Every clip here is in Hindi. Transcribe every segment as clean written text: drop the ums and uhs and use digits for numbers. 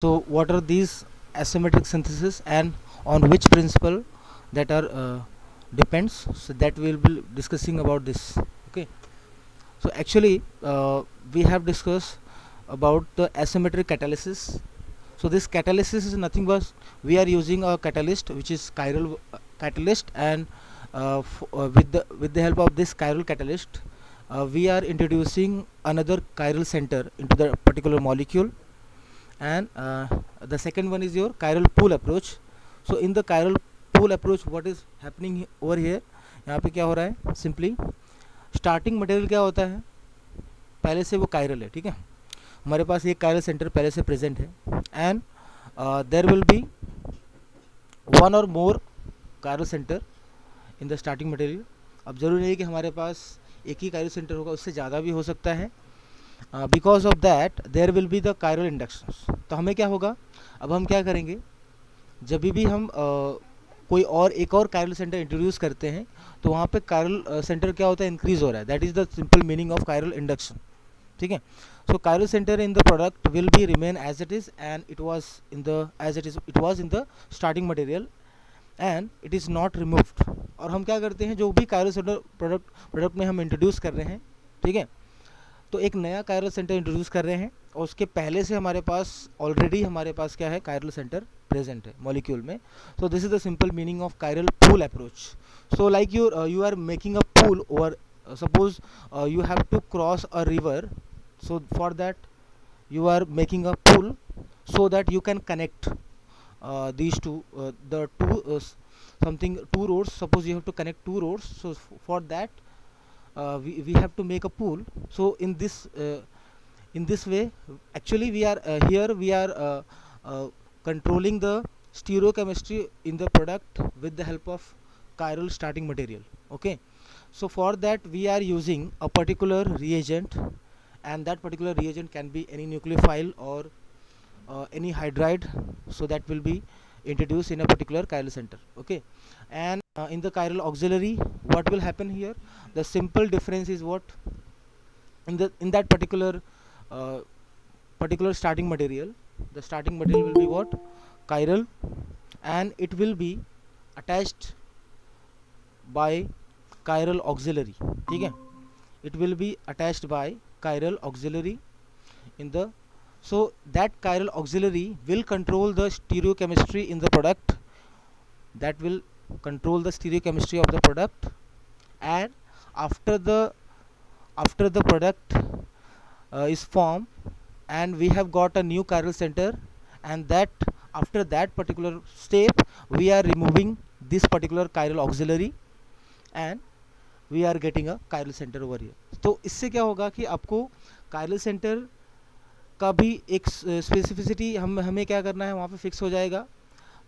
So what are these asymmetric synthesis and on which principle that are depends, so that we'll be discussing about this. Okay, so actually we have discussed about the asymmetric catalysis. So this catalysis is nothing but we are using a catalyst which is chiral catalyst, and with the help of this chiral catalyst we are introducing another chiral center into the particular molecule, and the second one is your chiral pool approach. So in the chiral pool approach what is happening over here, यहाँ पे क्या हो रहा है, सिंपली स्टार्टिंग मटेरियल क्या होता है, पहले से वो कायरल है, ठीक है, हमारे पास ये कायरल सेंटर पहले से प्रेजेंट है, and there will be one और more chiral centre in the starting material. अब जरूरी नहीं है कि हमारे पास एक ही कायरल सेंटर होगा, उससे ज़्यादा भी हो सकता है. Because of that there will be the chiral inductions. तो हमें क्या होगा, अब हम क्या करेंगे, जब भी हम कोई और एक और कायरल सेंटर इंट्रोड्यूस करते हैं तो वहाँ पे कायरल सेंटर क्या होता है, इंक्रीज हो रहा है. That is the simple meaning of chiral induction. ठीक है, so chiral centre in the product will be remain as it is and it was in the starting material and it is not removed. और हम क्या करते हैं, जो भी कायरल सेंटर प्रोडक्ट में हम इंट्रोड्यूस कर रहे हैं, ठीक है, तो एक नया कायरल सेंटर इंट्रोड्यूस कर रहे हैं और उसके पहले से हमारे पास ऑलरेडी हमारे पास क्या है, कायरल सेंटर प्रेजेंट है मॉलिक्यूल में. So this is the simple meaning of chiral pool approach. So like you are making a pool over, suppose you have to cross a river, so for that you are making a pool so that you can connect these two the two something two roads. Suppose you have to connect two roads, so for that we have to make a pool. So in this way actually we are here we are controlling the stereochemistry in the product with the help of chiral starting material. Okay, so for that we are using a particular reagent, and that particular reagent can be any nucleophile or any hydride, so that will be introduced in a particular chiral center. Okay, and in the chiral auxiliary what will happen here, the simple difference is what, in that uh, particular starting material, the starting material will be what, chiral, and it will be attached by chiral auxiliary. ठीक है, it will be attached by chiral auxiliary in the, so that chiral auxiliary will control the stereochemistry in the product, that will control the stereochemistry of the product. And after the product is formed and we have got a new chiral center, and that after that particular step we are removing this particular chiral auxiliary and we are getting a chiral centre over here. तो इससे क्या होगा कि आपको कायरल सेंटर का भी एक स्पेसिफिसिटी हमें क्या करना है, वहाँ पे फिक्स हो जाएगा.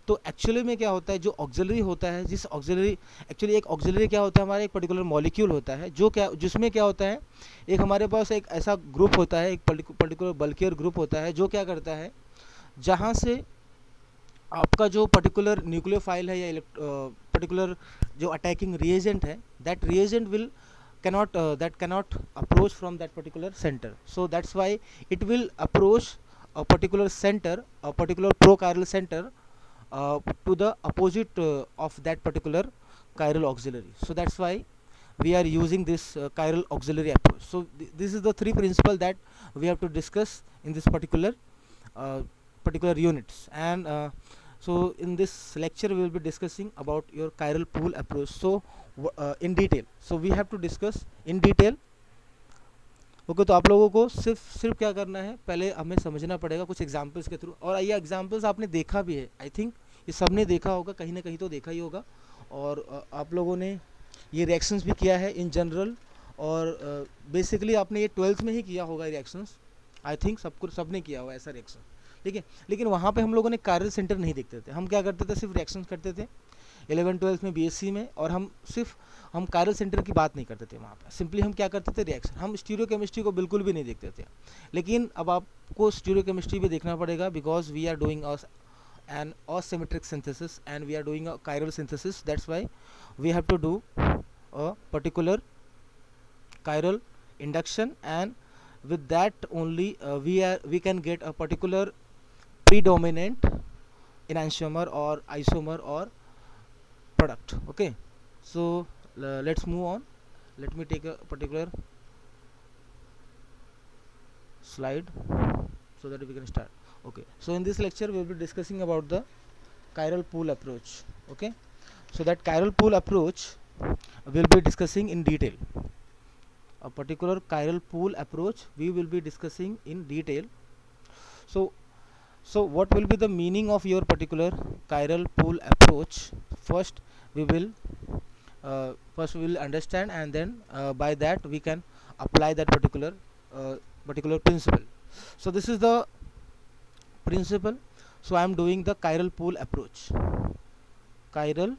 तो एक्चुअली में क्या होता है, जो ऑक्सिलरी होता है, जिस ऑक्सिलरी एक्चुअली एक ऑक्सिलरी क्या होता है, हमारा एक पर्टिकुलर मॉलिक्यूल होता है जो क्या, जिसमें क्या होता है, एक हमारे पास एक ऐसा ग्रुप होता है, एक पर्टिकुलर बल्कियर ग्रुप होता है जो क्या करता है, जहाँ से आपका जो पर्टिकुलर न्यूक्लियोफाइल है या पर्टिकुलर जो अटैकिंग रिएजेंट है, that reagent will cannot approach from that particular center. So that's why it will approach a particular center, a particular prochiral center to the opposite of that particular chiral auxiliary. So that's why we are using this chiral auxiliary approach. So this is the three principles that we have to discuss in this particular units. And so in this lecture we will be discussing about your chiral pool approach, so in detail. So we have to discuss in detail. Okay, तो आप लोगों को सिर्फ क्या करना है, पहले हमें समझना पड़ेगा कुछ एग्जांपल्स के थ्रू. और ये एग्जांपल्स आपने देखा भी है, आई थिंक ये सब ने देखा होगा, कहीं ना कहीं तो देखा ही होगा. और आप लोगों ने ये रिएक्शंस भी किया है इन जनरल, और बेसिकली आपने ये 12th में ही किया होगा रिएक्शंस, आई थिंक सब ने किया हुआ ऐसा रिएक्शन. ठीक है, लेकिन वहाँ पे हम लोगों ने कायरल सेंटर नहीं देखते थे, हम क्या करते थे, सिर्फ रिएक्शंस करते थे 11th-12th में बीएससी में, और हम कायरल सेंटर की बात नहीं करते थे वहाँ पे. सिंपली हम क्या करते थे, रिएक्शन, हम स्टीरियोकेमिस्ट्री को बिल्कुल भी नहीं देखते थे. लेकिन अब आपको स्टीरियोकेमिस्ट्री भी देखना पड़ेगा, because we are doing an asymmetric synthesis and we are doing a chiral synthesis. That's why we have to do a particular chiral induction, and with that only we can get a particular predominant enantiomer or isomer or product. Okay, so let's move on. Let me take a particular slide so that we can start. Okay, so in this lecture we will be discussing about the chiral pool approach. Okay, so that chiral pool approach we will be discussing in detail. A particular chiral pool approach we will be discussing in detail. So what will be the meaning of your particular chiral pool approach? First we will understand, and then by that we can apply that particular principle. So this is the principle. So I am doing the chiral pool approach. Chiral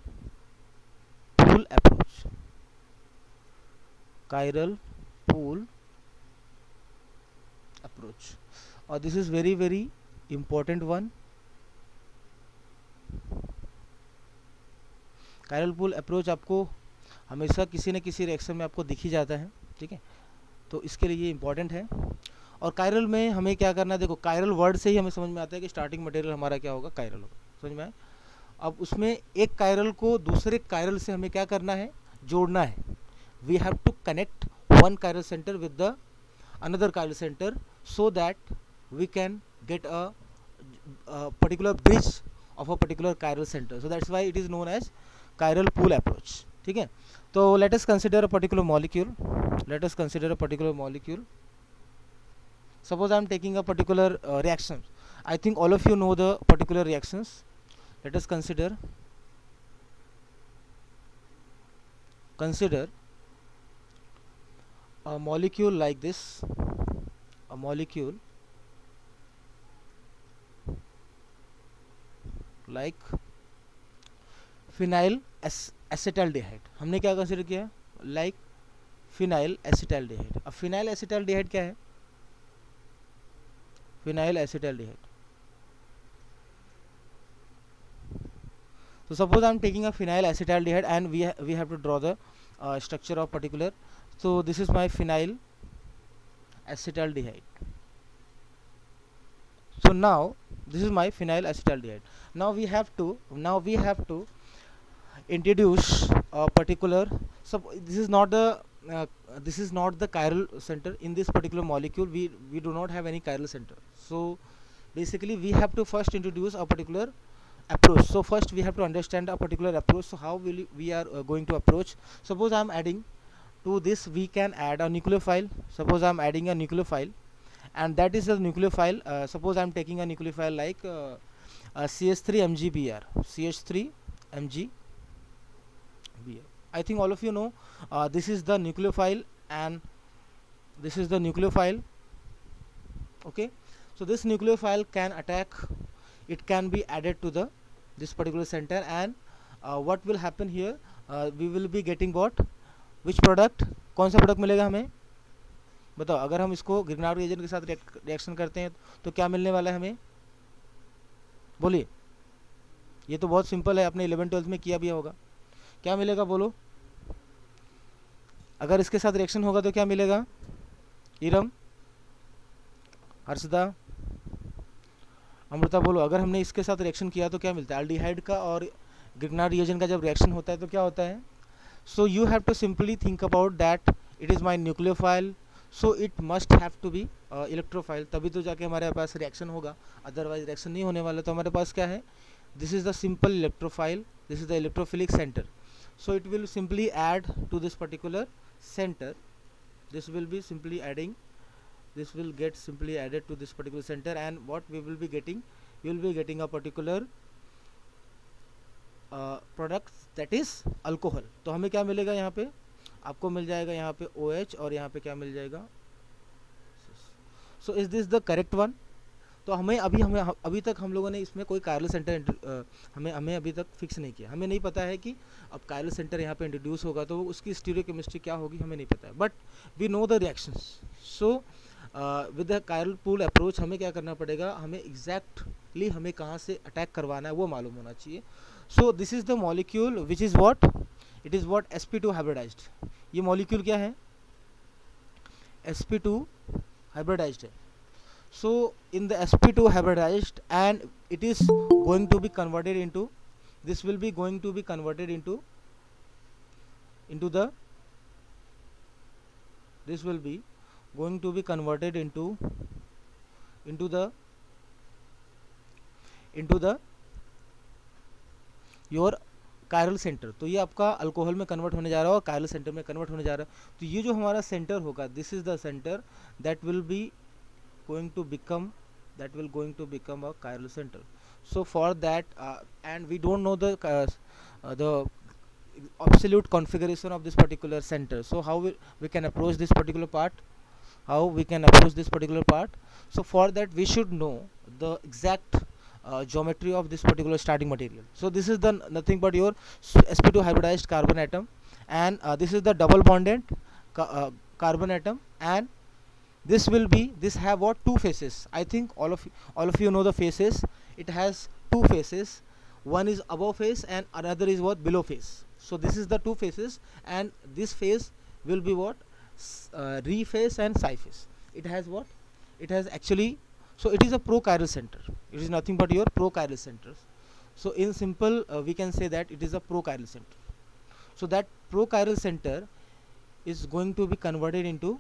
pool approach. Chiral pool approach. This is very important one. chiral pool approach आपको हमेशा किसी न किसी रिएक्शन में आपको दिख ही जाता है, ठीक है, तो इसके लिए ये इंपॉर्टेंट है. और कायरल में हमें क्या करना है, देखो कायरल वर्ड से ही हमें समझ में आता है कि स्टार्टिंग मटेरियल हमारा क्या होगा, कायरल होगा. समझ में आए? अब उसमें एक कायरल को दूसरे कायरल से हमें क्या करना है, जोड़ना है. We have to connect one chiral centre with the another chiral centre so that we can get a particular bridge of a particular chiral centre. So that's why it is known as chiral pool approach. ठीक है, तो let us consider a particular molecule. Let us consider a particular molecule. Suppose I am taking a particular reaction. I think all of you know the particular reactions. Let us consider a molecule like this. A molecule like phenyl acetaldehyde. हमने क्या कंसिडर किया, लाइक फिनाइल एसिटाल्डिहाइड. अब फिनाइल एसिटाल्डिहाइड क्या है, phenyl acetaldehyde. So suppose I am taking a phenyl acetaldehyde and we have to draw the structure of particular. So this is my phenyl acetaldehyde. So now this is my phenyl acetaldehyde. Now we have to introduce a particular. So this is not the chiral center in this particular molecule. We do not have any chiral center. So basically we have to first introduce a particular approach. So first we have to understand a particular approach. So how will we are going to approach. Suppose I am adding to this, we can add a nucleophile. Suppose I am adding a nucleophile, and that is the nucleophile. Suppose I am taking a nucleophile like CH3MgBr. CH3MgBr. I think all of you know this is the nucleophile and this is the nucleophile. Okay, so this nucleophile can attack, it can be added to this particular center, and what will happen here, we will be getting what, which product, कौन सा प्रोडक्ट मिलेगा हमें बताओ. अगर हम इसको ग्रिग्नार्ड रिएजेंट के साथ रिएक्शन करते हैं तो क्या मिलने वाला है हमें, बोलिए. ये तो बहुत सिंपल है, आपने 11-12 में किया भी होगा. क्या मिलेगा बोलो, अगर इसके साथ रिएक्शन होगा तो क्या मिलेगा, इरम, हर्षदा, अमृता बोलो. अगर हमने इसके साथ रिएक्शन किया तो क्या मिलता है, एल्डिहाइड का और ग्रिग्नार्ड रिएजेंट का जब रिएक्शन होता है तो क्या होता है. So you have to simply think about that it is my nucleophile, so it must have to be electrophile, तभी तो जाके हमारे पास रिएक्शन होगा, अदरवाइज रिएक्शन नहीं होने वाला. तो हमारे पास क्या है, this is the simple electrophile, this is the electrophilic centre. So it will simply add to this particular center. This will be simply adding, this will get simply added to this particular center, and what we will be getting, we will be getting a particular product, that is alcohol. तो हमें क्या मिलेगा यहाँ पे, आपको मिल जाएगा यहाँ पे OH और यहाँ पे क्या मिल जाएगा. So is this the correct one? तो हमें अभी तक हम लोगों ने इसमें कोई कायरल सेंटर हमें अभी तक फिक्स नहीं किया. हमें नहीं पता है कि अब कायरल सेंटर यहाँ पे इंट्रोड्यूस होगा तो उसकी स्टीरियोकेमिस्ट्री क्या होगी हमें नहीं पता है, but we know the reactions. So with the chiral pool approach हमें क्या करना पड़ेगा, हमें एग्जैक्टली हमें कहाँ से अटैक करवाना है वो मालूम होना चाहिए. So this is the molecule which is what, it is what sp2 hybridized. ये मॉलिक्यूल क्या है, sp2 हाइब्रिडाइज्ड है. So in the sp2 hybridized, and it is going to be converted into, this will be going to be converted into the, this will be going to be converted into the your chiral centre. तो ये आपका अल्कोहल में कन्वर्ट होने जा रहा है और कायरल सेंटर में कन्वर्ट होने जा रहा है। तो ये जो हमारा सेंटर होगा, this is the centre that will be going to become a chiral centre. So for that and we don't know the absolute configuration of this particular center, so how we can approach this particular part, so for that we should know the exact geometry of this particular starting material. So this is the nothing but your sp2 hybridized carbon atom, and this is the double bonded carbon atom, and this will be, this have what, two faces. I think all of you know the faces. It has two faces, one is above face and another is what, below face. So this is the two faces, and this face will be what, re face and psi face. It has what, it has actually, so it is a prochiral center, it is nothing but your prochiral center. So in simple we can say that it is a prochiral center. So that prochiral center is going to be converted into,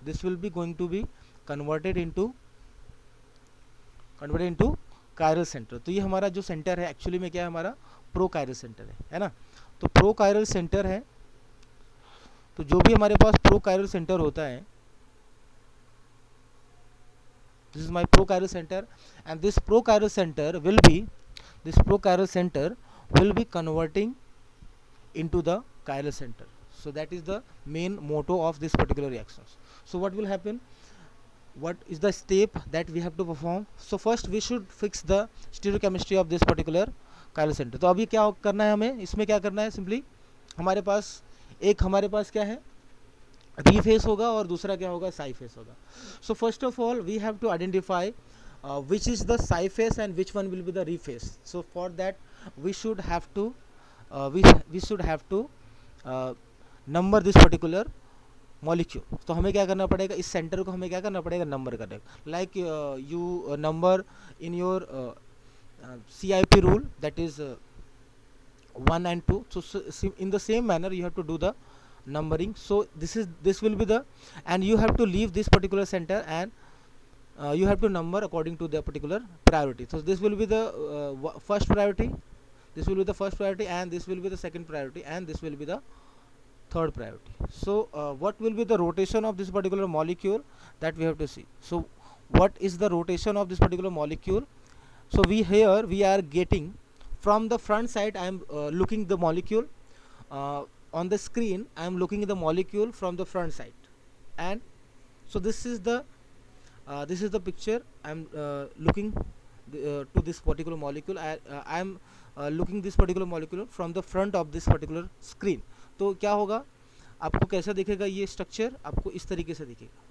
this will be going to be converted into chiral center. तो ये हमारा जो सेंटर है एक्चुअली में क्या है, हमारा प्रोकायरल सेंटर है ना। तो प्रोकायरल सेंटर है, तो जो भी हमारे पास प्रोकायरल सेंटर होता है, this is my prochiral center, and this prochiral center will be converting into the chiral center. So that is the main motto of this particular reactions. So what will happen, what is the step that we have to perform? So first we should fix the stereochemistry of this particular chiral center. तो अभी क्या करना है हमें, इसमें क्या करना है, सिंपली हमारे पास क्या है, री फेस होगा और दूसरा क्या होगा, साई फेस होगा. So first of all we have to identify which is the psi phase and which one will be the re phase. So for that we should have to number this particular molecule. तो हमें क्या करना पड़ेगा, इस सेंटर को हमें क्या करना पड़ेगा, नंबर करना. Like you number in your CIP rule, that is 1 and 2. So in the same manner you have to do the numbering. So this will be the, and you have to leave this particular center and you have to number according to the particular priority. So this will be the first priority, this will be the first priority, and this will be the second priority, and this will be the third priority. So what will be the rotation of this particular molecule, that we have to see. So what is the rotation of this particular molecule? So we are getting from the front side. I am looking the molecule on the screen. I am looking at the molecule from the front side, and so this is the picture. I am looking to this particular molecule. I am looking this particular molecule from the front of this particular screen. तो क्या होगा, आपको कैसा दिखेगा, ये स्ट्रक्चर आपको इस तरीके से दिखेगा.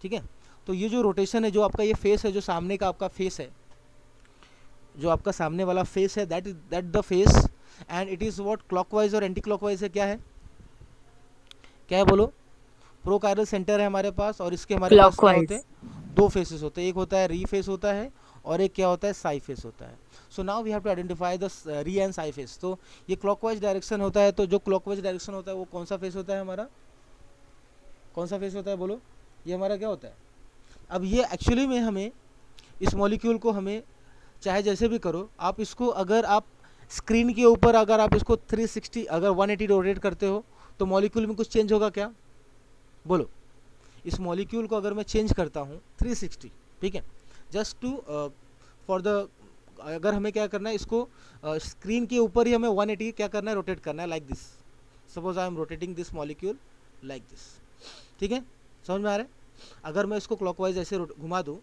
ठीक है. तो ये जो रोटेशन है, जो आपका ये फेस है, जो सामने का आपका फेस है, जो आपका सामने वाला फेस है, that the face, and it is what, clockwise और एंटी क्लॉकवाइज है. क्या है, क्या है बोलो, प्रोकायरल सेंटर है हमारे पास, और इसके हमारे पास क्या होते हैं, दो फेसेस होते हैं. एक होता है री फेस होता है, और एक क्या होता है, साई फेस होता है. So now we have to identify the re and si face. तो ये क्लॉकवाइज डायरेक्शन होता है, तो जो क्लॉकवाइज डायरेक्शन होता है वो कौन सा फेस होता है हमारा, कौन सा फेस होता है बोलो, ये हमारा क्या होता है. अब ये एक्चुअली में हमें इस मॉलिक्यूल को हमें चाहे जैसे भी करो, आप इसको अगर आप स्क्रीन के ऊपर अगर आप इसको 360 अगर 180 रोटेट करते हो तो मॉलिक्यूल में कुछ चेंज होगा क्या, बोलो. इस मॉलिक्यूल को अगर मैं चेंज करता हूँ 360, ठीक है, जस्ट टू फॉर द, अगर हमें क्या करना है, इसको स्क्रीन के ऊपर ही हमें 180 क्या करना है, रोटेट करना है, like this. Suppose I am rotating this molecule like this. ठीक है, समझ में आ रहा है. अगर मैं इसको क्लॉकवाइज ऐसे घुमा दूँ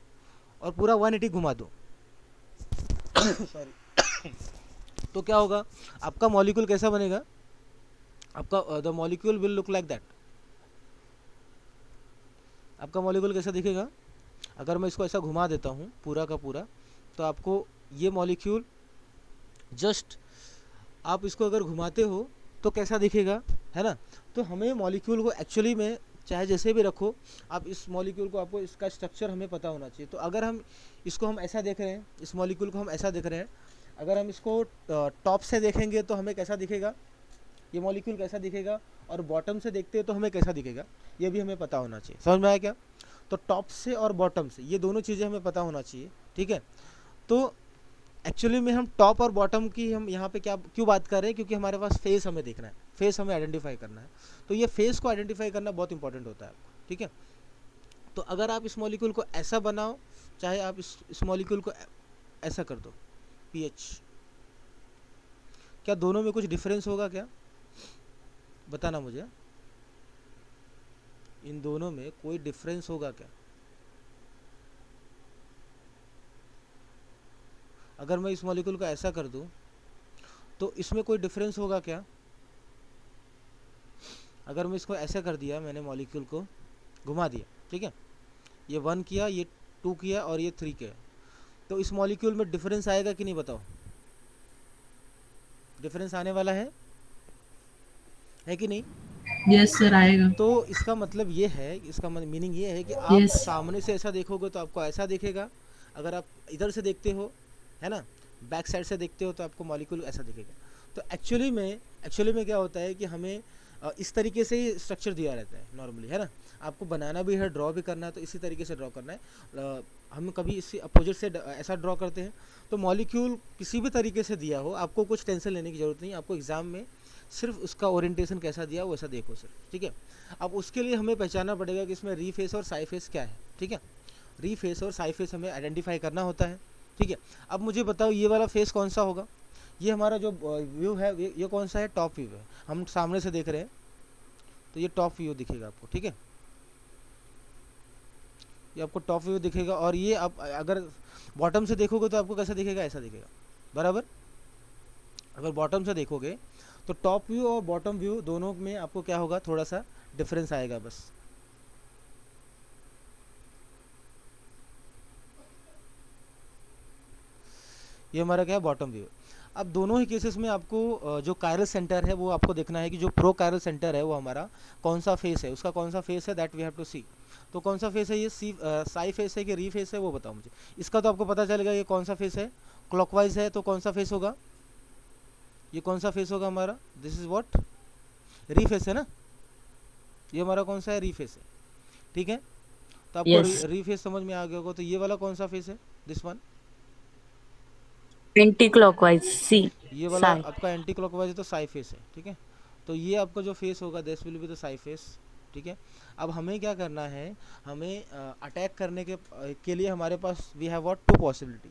और पूरा 180 घुमा दूँ सॉरी, तो क्या होगा, आपका मॉलिक्यूल कैसा बनेगा, आपका the molecule will look like that. आपका मॉलिक्यूल कैसा दिखेगा, अगर मैं इसको ऐसा घुमा देता हूँ पूरा का पूरा, तो आपको ये मॉलिक्यूल जस्ट आप इसको अगर घुमाते हो तो कैसा दिखेगा, है ना. तो हमें मॉलिक्यूल को एक्चुअली में चाहे जैसे भी रखो, आप इस मॉलिक्यूल को, आपको इसका स्ट्रक्चर हमें पता होना चाहिए। तो अगर हम इसको हम ऐसा देख रहे हैं, इस मॉलिक्यूल को हम ऐसा देख रहे हैं, अगर हम इसको टॉप से देखेंगे तो हमें कैसा दिखेगा, ये मॉलिक्यूल कैसा दिखेगा, और बॉटम से देखते हैं तो हमें कैसा दिखेगा, ये भी हमें पता होना चाहिए। समझ में आया क्या? तो टॉप से और बॉटम से ये दोनों चीज़ें हमें पता होना चाहिए, ठीक है। तो एक्चुअली में हम टॉप और बॉटम की हम यहाँ पे क्या क्यों बात कर रहे हैं, क्योंकि हमारे पास फेस हमें देखना है, फेस हमें आइडेंटिफाई करना है। तो ये फेस को आइडेंटिफाई करना बहुत इंपॉर्टेंट होता है आपको, ठीक है। तो अगर आप इस मॉलिक्यूल को ऐसा बनाओ, चाहे आप इस मॉलिक्यूल को ऐसा कर दो पीएच, क्या दोनों में कुछ डिफरेंस होगा क्या? बताना मुझे, इन दोनों में कोई डिफरेंस होगा क्या? अगर मैं इस मॉलिक्यूल को ऐसा कर दूं तो इसमें कोई डिफरेंस होगा क्या? अगर मैं इसको ऐसा कर दिया, मैंने मॉलिक्यूल को घुमा दिया, ठीक है, ये 1 किया, ये 2 किया और ये 3 किया, तो इस मॉलिक्यूल में डिफरेंस आएगा कि नहीं बताओ? डिफरेंस आने वाला है कि नहीं? यस सर, आएगा। तो इसका मतलब ये है, इसका मीनिंग ये है कि आप यस। सामने से ऐसा देखोगे तो आपको ऐसा दिखेगा, अगर आप इधर से देखते हो, है ना, बैक साइड से देखते हो तो आपको मॉलिक्यूल ऐसा दिखेगा। तो एक्चुअली में क्या होता है कि हमें इस तरीके से ही स्ट्रक्चर दिया रहता है नॉर्मली, है ना। आपको बनाना भी है, ड्रॉ भी करना है, तो इसी तरीके से ड्रॉ करना है। हम कभी इसी अपोजिट से ऐसा ड्रॉ करते हैं। तो मॉलिक्यूल किसी भी तरीके से दिया हो, आपको कुछ टेंशन लेने की ज़रूरत नहीं, आपको एग्ज़ाम में सिर्फ उसका ओरिएंटेशन कैसा दिया वैसा देखो सिर्फ, ठीक है। अब उसके लिए हमें पहचानना पड़ेगा कि इसमें री फेस और साई फेस क्या है, ठीक है। री फेस और साई फेस हमें आइडेंटिफाई करना होता है, ठीक है। अब मुझे बताओ ये वाला फेस कौन सा होगा? ये हमारा जो व्यू है ये कौन सा है? टॉप व्यू है, हम सामने से देख रहे हैं तो ये टॉप व्यू दिखेगा आपको, ठीक है, ये आपको टॉप व्यू दिखेगा। और ये आप अगर बॉटम से देखोगे तो आपको कैसा दिखेगा? ऐसा दिखेगा, बराबर। अगर बॉटम से देखोगे तो टॉप व्यू और बॉटम व्यू दोनों में आपको क्या होगा? थोड़ा सा डिफरेंस आएगा बस। ये हमारा क्या है? Bottom view. अब दोनों ही केसेस में आपको जो कायरल सेंटर है वो आपको देखना है कि जो प्रो कायरल सेंटर है वो हमारा कौन सा फेस है, उसका कौन सा फेस है, दैट वी हैव टू सी। तो कौन सा फेस है ये? साई फेस है कि री फेस है, वो बताओ मुझे। इसका तो आपको पता चलेगा ये कौन सा फेस है। क्लॉकवाइज है तो कौन सा फेस होगा? ये कौन सा फेस होगा हमारा? This is what? री फेस है ना, ये हमारा कौन सा है? री फेस है, ठीक है। तो आपको यस। री फेस समझ में आ गया होगा। तो ये वाला कौन सा फेस है? दिस वन, एंटी क्लॉकवाइज सी। ये वाला साई। आपका एंटी क्लॉकवाइज है तो साई फेस है, ठीक है। तो ये आपका जो फेस होगा this will be the Sai face, ठीक है। अब हमें क्या करना है, हमें अटैक करने के लिए हमारे पास we have got two possibility.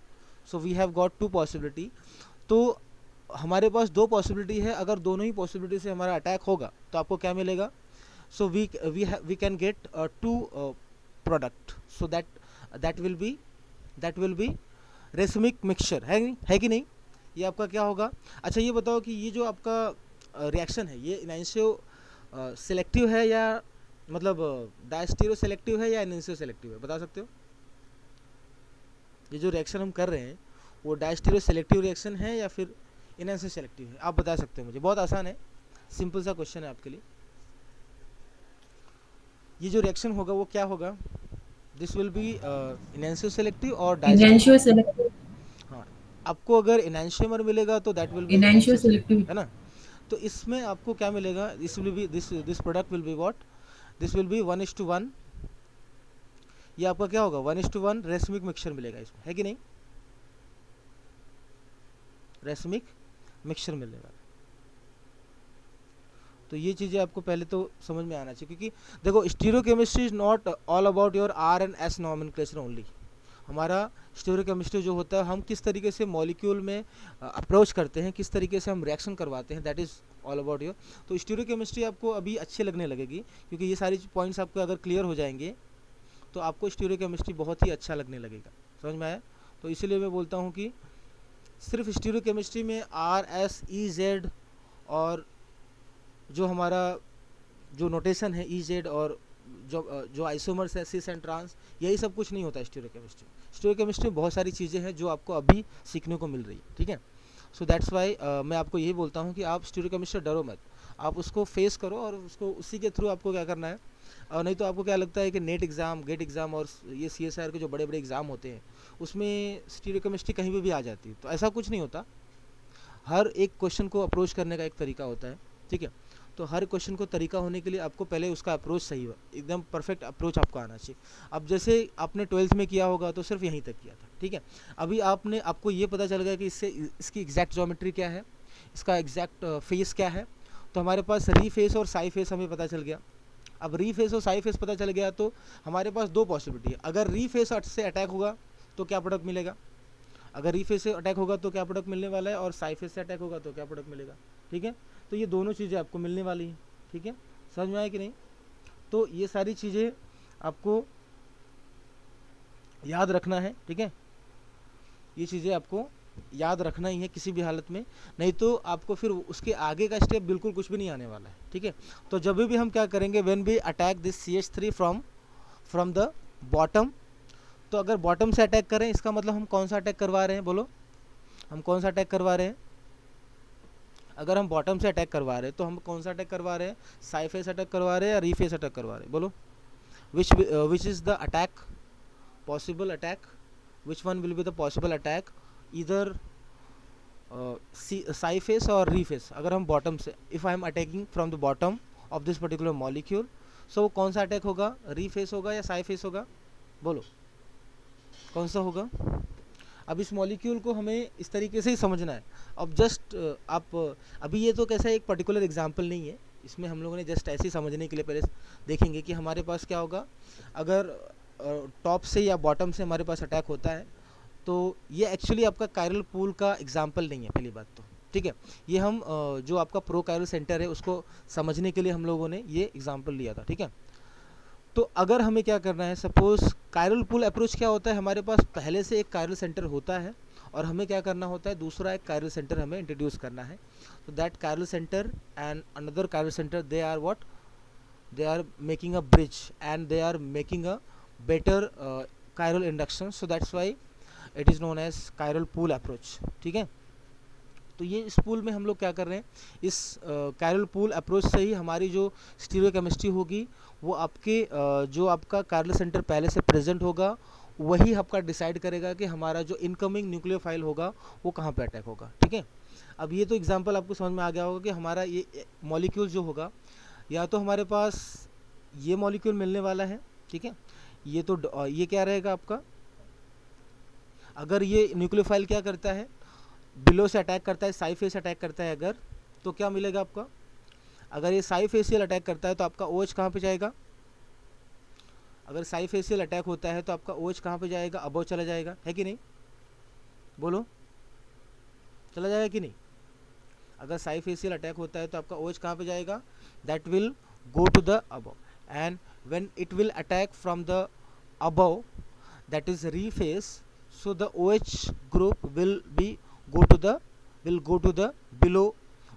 So we have got two possibility. तो हमारे पास दो पॉसिबिलिटी है, अगर दोनों ही पॉसिबिलिटी से हमारा अटैक होगा तो आपको क्या मिलेगा? So we can get two product, so that will be racemic mixture, है कि नहीं? ये आपका क्या होगा? अच्छा ये बताओ कि ये जो आपका रिएक्शन है ये इनैंशियो सेलेक्टिव है या मतलब डायस्टीरो सेलेक्टिव है या इनैंशियो सेलेक्टिव है, बता सकते हो? ये जो रिएक्शन हम कर रहे हैं वो डायस्टीरो सेलेक्टिव रिएक्शन है या फिर इनैंशियो सेलेक्टिव है, आप बता सकते हो मुझे। बहुत आसान है, सिंपल सा क्वेश्चन है आपके लिए। ये जो रिएक्शन होगा वो क्या होगा? दिस विल बी इनैंशियो सेलेक्टिव और डायस्टीरो। इनैंशियो सेलेक्टिव। हाँ, आपको अगर इनैंशियोमर मिलेगा तो that will be enantio enantio selective, selective. है ना। तो इसमें आपको क्या मिलेगा? This will be this product will be what? This will be 1:1। ये आपका क्या होगा? 1:1 रेसमिक मिक्सचर मिलेगा इसमें, है कि नहीं? रेसमिक मिक्सचर मिलेगा। तो ये चीज़ें आपको पहले तो समझ में आना चाहिए, क्योंकि देखो stereochemistry is not all about your R and S nomenclature only. हमारा स्टीरियोकेमिस्ट्री जो होता है, हम किस तरीके से मॉलिक्यूल में अप्रोच करते हैं, किस तरीके से हम रिएक्शन करवाते हैं, that is all about your. तो स्टीरियोकेमिस्ट्री आपको अभी अच्छी लगने लगेगी, क्योंकि ये सारी पॉइंट्स आपको अगर क्लियर हो जाएंगे तो आपको स्टीरियोकेमिस्ट्री बहुत ही अच्छा लगने लगेगा। समझ में आया? तो इसीलिए मैं बोलता हूँ कि सिर्फ स्टीरियोकेमिस्ट्री में आर एस ई जेड और जो हमारा जो नोटेशन है ई जेड और जो आइसोमर्स है सिस एंड ट्रांस, यही सब कुछ नहीं होता है स्टीरियोकेमिस्ट्री। स्टीरियोकेमिस्ट्री में बहुत सारी चीज़ें हैं जो आपको अभी सीखने को मिल रही है, ठीक है। सो दैट्स वाई मैं आपको यही बोलता हूँ कि आप स्टीरियोकेमिस्ट्री डरो मत, आप उसको फेस करो और उसको उसी के थ्रू आपको क्या करना है, और नहीं तो आपको क्या लगता है कि नेट एग्ज़ाम, गेट एग्ज़ाम और ये CSIR के जो बड़े बड़े एग्ज़ाम होते हैं उसमें स्टीरियोकेमिस्ट्री कहीं भी आ जाती है, तो ऐसा कुछ नहीं होता। हर एक क्वेश्चन को अप्रोच करने का एक तरीका होता है, ठीक है। तो हर क्वेश्चन को तरीका होने के लिए आपको पहले उसका अप्रोच सही हो, एकदम परफेक्ट अप्रोच आपका आना चाहिए। अब जैसे आपने 12th में किया होगा तो सिर्फ यहीं तक किया था, ठीक है। अभी आपको ये पता चल गया कि इसकी एग्जैक्ट ज्योमेट्री क्या है, इसका एग्जैक्ट फेस क्या है, तो हमारे पास री फेस और साई फेस हमें पता चल गया। अब री फेस और साई फेस पता चल गया तो हमारे पास दो पॉसिबिलिटी है। अगर री फेस से अटैक होगा तो क्या प्रोडक्ट मिलेगा, अगर री फेस से अटैक होगा तो क्या प्रोडक्ट मिलने वाला है, और साई फेस से अटैक होगा तो क्या प्रोडक्ट मिलेगा, ठीक है। तो ये दोनों चीज़ें आपको मिलने वाली हैं, ठीक है। समझ में आया कि नहीं? तो ये सारी चीज़ें आपको याद रखना है, ठीक है। ये चीज़ें आपको याद रखना ही है किसी भी हालत में, नहीं तो आपको फिर उसके आगे का स्टेप बिल्कुल कुछ भी नहीं आने वाला है, ठीक है। तो जब भी हम क्या करेंगे, when we attack this CH3 from the bottom, तो अगर बॉटम से अटैक करें इसका मतलब हम कौन सा अटैक करवा रहे हैं, बोलो हम कौन सा अटैक करवा रहे हैं। अगर हम बॉटम से अटैक करवा रहे हैं तो हम कौन सा अटैक करवा रहे हैं, साई फेस अटैक करवा रहे हैं या री फेस अटैक करवा रहे हैं, बोलो which is the attack, possible attack, which one will be the possible attack, इधर साई फेस और री फेस। अगर हम बॉटम से, if I am attacking from the bottom of this particular molecule, so वो कौन सा अटैक होगा, री फेस होगा या साई फेस होगा, बोलो कौन सा होगा। अब इस मॉलिक्यूल को हमें इस तरीके से ही समझना है। अब जस्ट आप अभी ये तो कैसा एक पर्टिकुलर एग्जांपल नहीं है, इसमें हम लोगों ने जस्ट ऐसे ही समझने के लिए पहले देखेंगे कि हमारे पास क्या होगा अगर टॉप से या बॉटम से हमारे पास अटैक होता है। तो ये एक्चुअली आपका कायरल पूल का एग्जाम्पल नहीं है, पहली बात तो, ठीक है। ये हम जो आपका प्रो कायरल सेंटर है उसको समझने के लिए हम लोगों ने ये एग्जाम्पल लिया था, ठीक है। तो अगर हमें क्या करना है, सपोज कायरल पूल अप्रोच क्या होता है, हमारे पास पहले से एक कायरल सेंटर होता है और हमें क्या करना होता है, दूसरा एक कायरल सेंटर हमें इंट्रोड्यूस करना है। तो that chiral centre and another chiral centre, they are what, they are making a bridge and they are making a better chiral induction, so that's why it is known as chiral pool approach, ठीक है। तो ये इस पूल में हम लोग क्या कर रहे हैं, इस कायरल पूल अप्रोच से ही हमारी जो स्टीरियोकेमिस्ट्री होगी वो आपके जो आपका कायरल सेंटर पहले से प्रेजेंट होगा वही आपका डिसाइड करेगा कि हमारा जो इनकमिंग न्यूक्लियोफाइल होगा वो कहाँ पे अटैक होगा, ठीक है। अब ये तो एग्जांपल आपको समझ में आ गया होगा कि हमारा ये मॉलिक्यूल जो होगा, या तो हमारे पास ये मॉलिक्यूल मिलने वाला है, ठीक है। ये तो ये क्या रहेगा आपका, अगर ये न्यूक्लियोफाइल क्या करता है, बिलो से अटैक करता है, साई फेस अटैक करता है अगर, तो क्या मिलेगा आपका, अगर ये साई फेसियल अटैक करता है तो आपका OH कहाँ पे जाएगा, अगर साई फेसियल अटैक होता है तो आपका OH कहाँ पे जाएगा, अबव चला जाएगा, है कि नहीं, बोलो चला जाएगा कि नहीं। अगर साई फेसियल अटैक होता है तो आपका OH कहाँ पे जाएगा, that will go to the above, and when it will attack from the above, that is re face, so the OH group will go to the below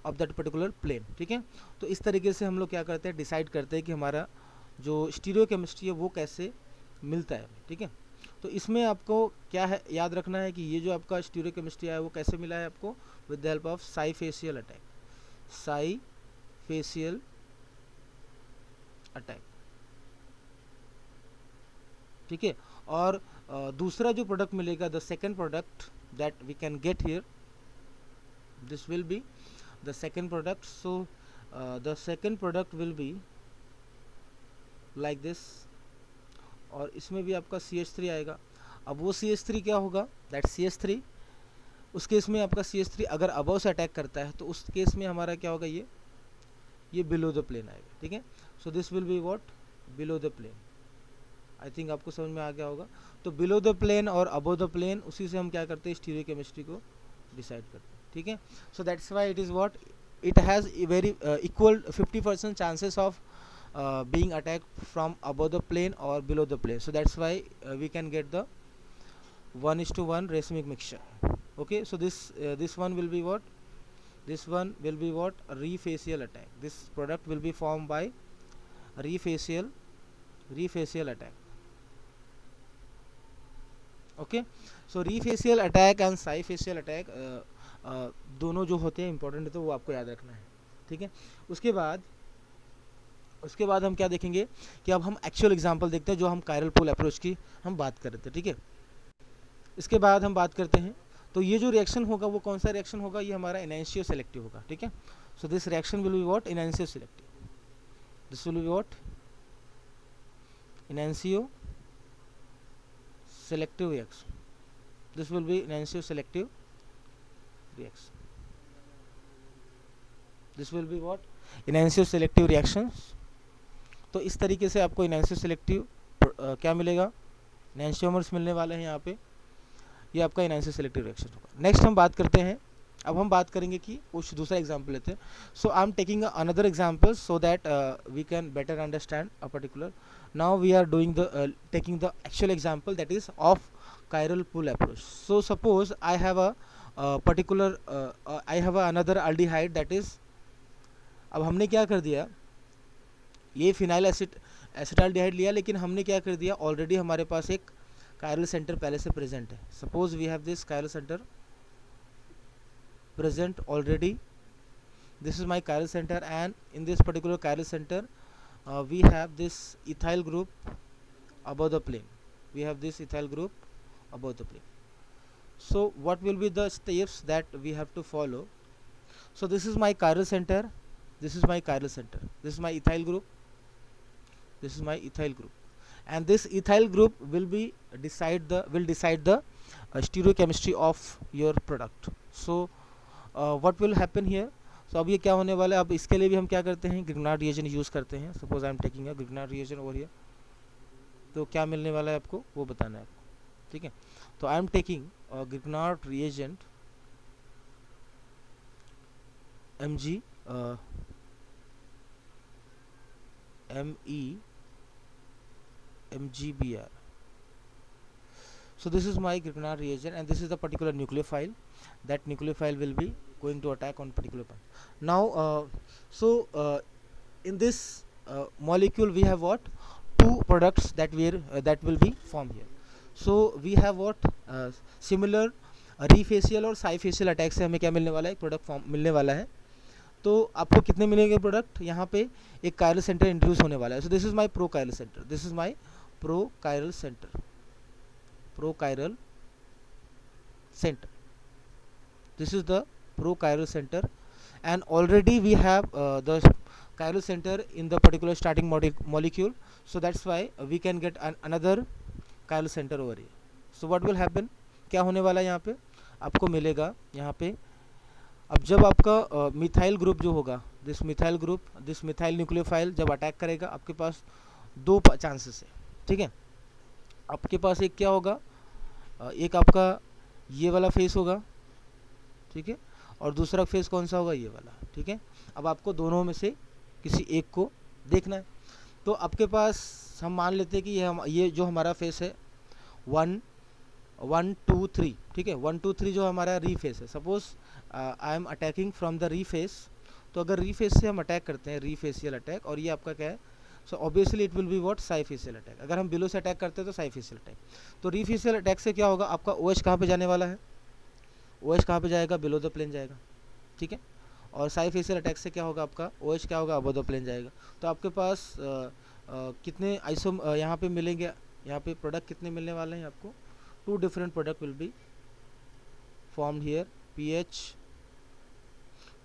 of that particular plane, ठीक है। तो इस तरीके से हम लोग क्या करते हैं, डिसाइड करते हैं कि हमारा जो स्टीरियोकेमिस्ट्री है वो कैसे मिलता है, ठीक है। तो इसमें आपको क्या है याद रखना है कि ये जो आपका स्टीरियोकेमिस्ट्री है वो कैसे मिला है आपको, with the help of si facial attack, si facial attack, ठीक है। और दूसरा जो प्रोडक्ट मिलेगा, the second product that we can get here, this will be the second product. So the second product will be like this, और इसमें भी आपका CH3 आएगा। अब वो CH3 क्या होगा, दैट CH3, उस केस में आपका CH3 अगर अबव से अटैक करता है तो उस केस में हमारा क्या होगा, ये बिलो द प्लेन आएगा, ठीक है। So this will be what, below the plane. I think आपको समझ में आ गया होगा। तो बिलो द प्लेन और अबव द प्लेन, उसी से हम क्या करते हैं, स्टीरियोकेमिस्ट्री को डिसाइड करते हैं, ठीक है। So that's why it is what, it has very equal 50% chances of being attacked from above the plane or below the plane. So that's why we can get the 1:1 racemic mixture. Okay, so this one will be what, this one will be what, a refacial attack. This product will be formed by refacial attack. Okay, so refacial attack and साइफेशियल attack दोनों जो होते हैं इंपॉर्टेंट, तो वो आपको याद रखना है, ठीक है। उसके बाद उसके बाद हम क्या देखेंगे कि अब हम एक्चुअल एग्जांपल देखते हैं जो हम कायरल पुल अप्रोच की हम बात कर रहे थे, ठीक है। इसके बाद हम बात करते हैं, तो ये जो रिएक्शन होगा वो कौन सा रिएक्शन होगा, ये हमारा इनैंशियो सेलेक्टिव होगा, ठीक है। So this reaction will be what, enantio selective, this will be what, enantio selective reaction, this will be enantiomer selective reaction, this will be what, enantiomer selective reactions। तो इस तरीके से आपको enantiomer selective क्या मिलेगा, enantiomers मिलने वाले हैं यहाँ पे, ये आपका enantiomer selective reaction होगा। नेक्स्ट हम बात करते हैं, अब हम बात करेंगे कि कुछ दूसरा एग्जाम्पल लेते हैं। So I am taking another example so that we can better understand a particular. Now we are doing the taking the actual example that is of chiral pull approach. So suppose I have a particular I have another aldehyde that is, अब हमने क्या कर दिया, ये फिनाइल एसिटाल्डिहाइड लिया, लेकिन हमने क्या कर दिया, ऑलरेडी हमारे पास एक कायरल सेंटर पहले से प्रेजेंट है। Suppose we have this chiral centre present already, this is my chiral center, and in this particular chiral center we have this ethyl group above the plane, we have this ethyl group above the plane. So what will be the steps that we have to follow? So this is my chiral center, this is my chiral center, this is my ethyl group, this is my ethyl group, and this ethyl group will decide the stereochemistry of your product. So what will happen here? So अब ये क्या होने वाला है, अब इसके लिए भी हम क्या करते हैं, ग्रिग्नार्ड रिएजेंट यूज़ करते हैं। Suppose I am taking a Grignard reagent over here, तो क्या मिलने वाला है आपको वो बताना है आपको, ठीक है। तो आई am taking Grignard reagent Mg MeMgBr. So this is my Grignard reagent, and this is the particular nucleophile. That nucleophile will be going to attack on particular point. Now in this molecule we have what, two products that will be formed here. So we have what, similar रीफेशियल और साइफेशियल अटैक से हमें क्या मिलने वाला है, एक प्रोडक्ट फॉर्म मिलने वाला है। तो आपको कितने मिलेंगे प्रोडक्ट, यहाँ पे एक कायरल सेंटर इंट्रोड्यूस होने वाला है। So this is my pro chiral centre, this is my pro chiral centre, pro chiral centre, this is the pro-chiral center, and already we have the chiral center in the particular starting molecule, so that's why we can get another chiral center over here. So what will happen, क्या होने वाला है यहाँ पे, आपको मिलेगा यहाँ पे, अब जब आपका मिथाइल ग्रुप जो होगा, this methyl group, this methyl nucleophile जब अटैक करेगा, आपके पास दो चांसेस है, ठीक है। आपके पास एक क्या होगा, एक आपका ये वाला फेस होगा, ठीक है, और दूसरा फेस कौन सा होगा, ये वाला, ठीक है। अब आपको दोनों में से किसी एक को देखना है। तो आपके पास हम मान लेते हैं कि ये जो हमारा फेस है 1 1 2 3, ठीक है, 1 2 3 जो हमारा री फेस है। Suppose I am attacking from the री फेस, तो अगर री फेस से हम अटैक करते हैं, री फेसियल अटैक, और ये आपका क्या है, so obviously it will be what, Sai facial attack. अगर हम बिलो से अटैक करते हैं तो साई फेसियल अटैक। तो री फेसियल अटैक से क्या होगा, आपका OH कहाँ पे जाने वाला है, OH कहाँ पे जाएगा, बिलो द प्लेन जाएगा, ठीक है। और साई फेसियल अटैक से क्या होगा, आपका OH क्या होगा, अबव द प्लेन जाएगा। तो आपके पास कितने आइसोम यहाँ पे मिलेंगे, यहाँ पे प्रोडक्ट कितने मिलने वाले हैं आपको, 2 different product will be formed here, pH।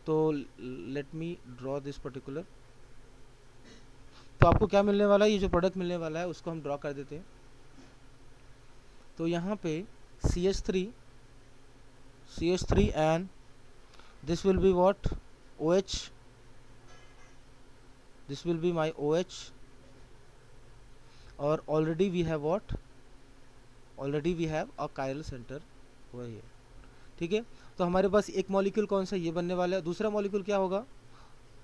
तो let me draw this particular, तो आपको क्या मिलने वाला है, ये जो प्रोडक्ट मिलने वाला है उसको हम ड्रॉ कर देते हैं। तो यहाँ पे CH3 and this will be what, OH, this will be my OH, और already we have what, already we have a chiral center over here, ठीक है। तो हमारे पास एक मॉलिक्यूल कौन सा, ये बनने वाला है। दूसरा मॉलिक्यूल क्या होगा,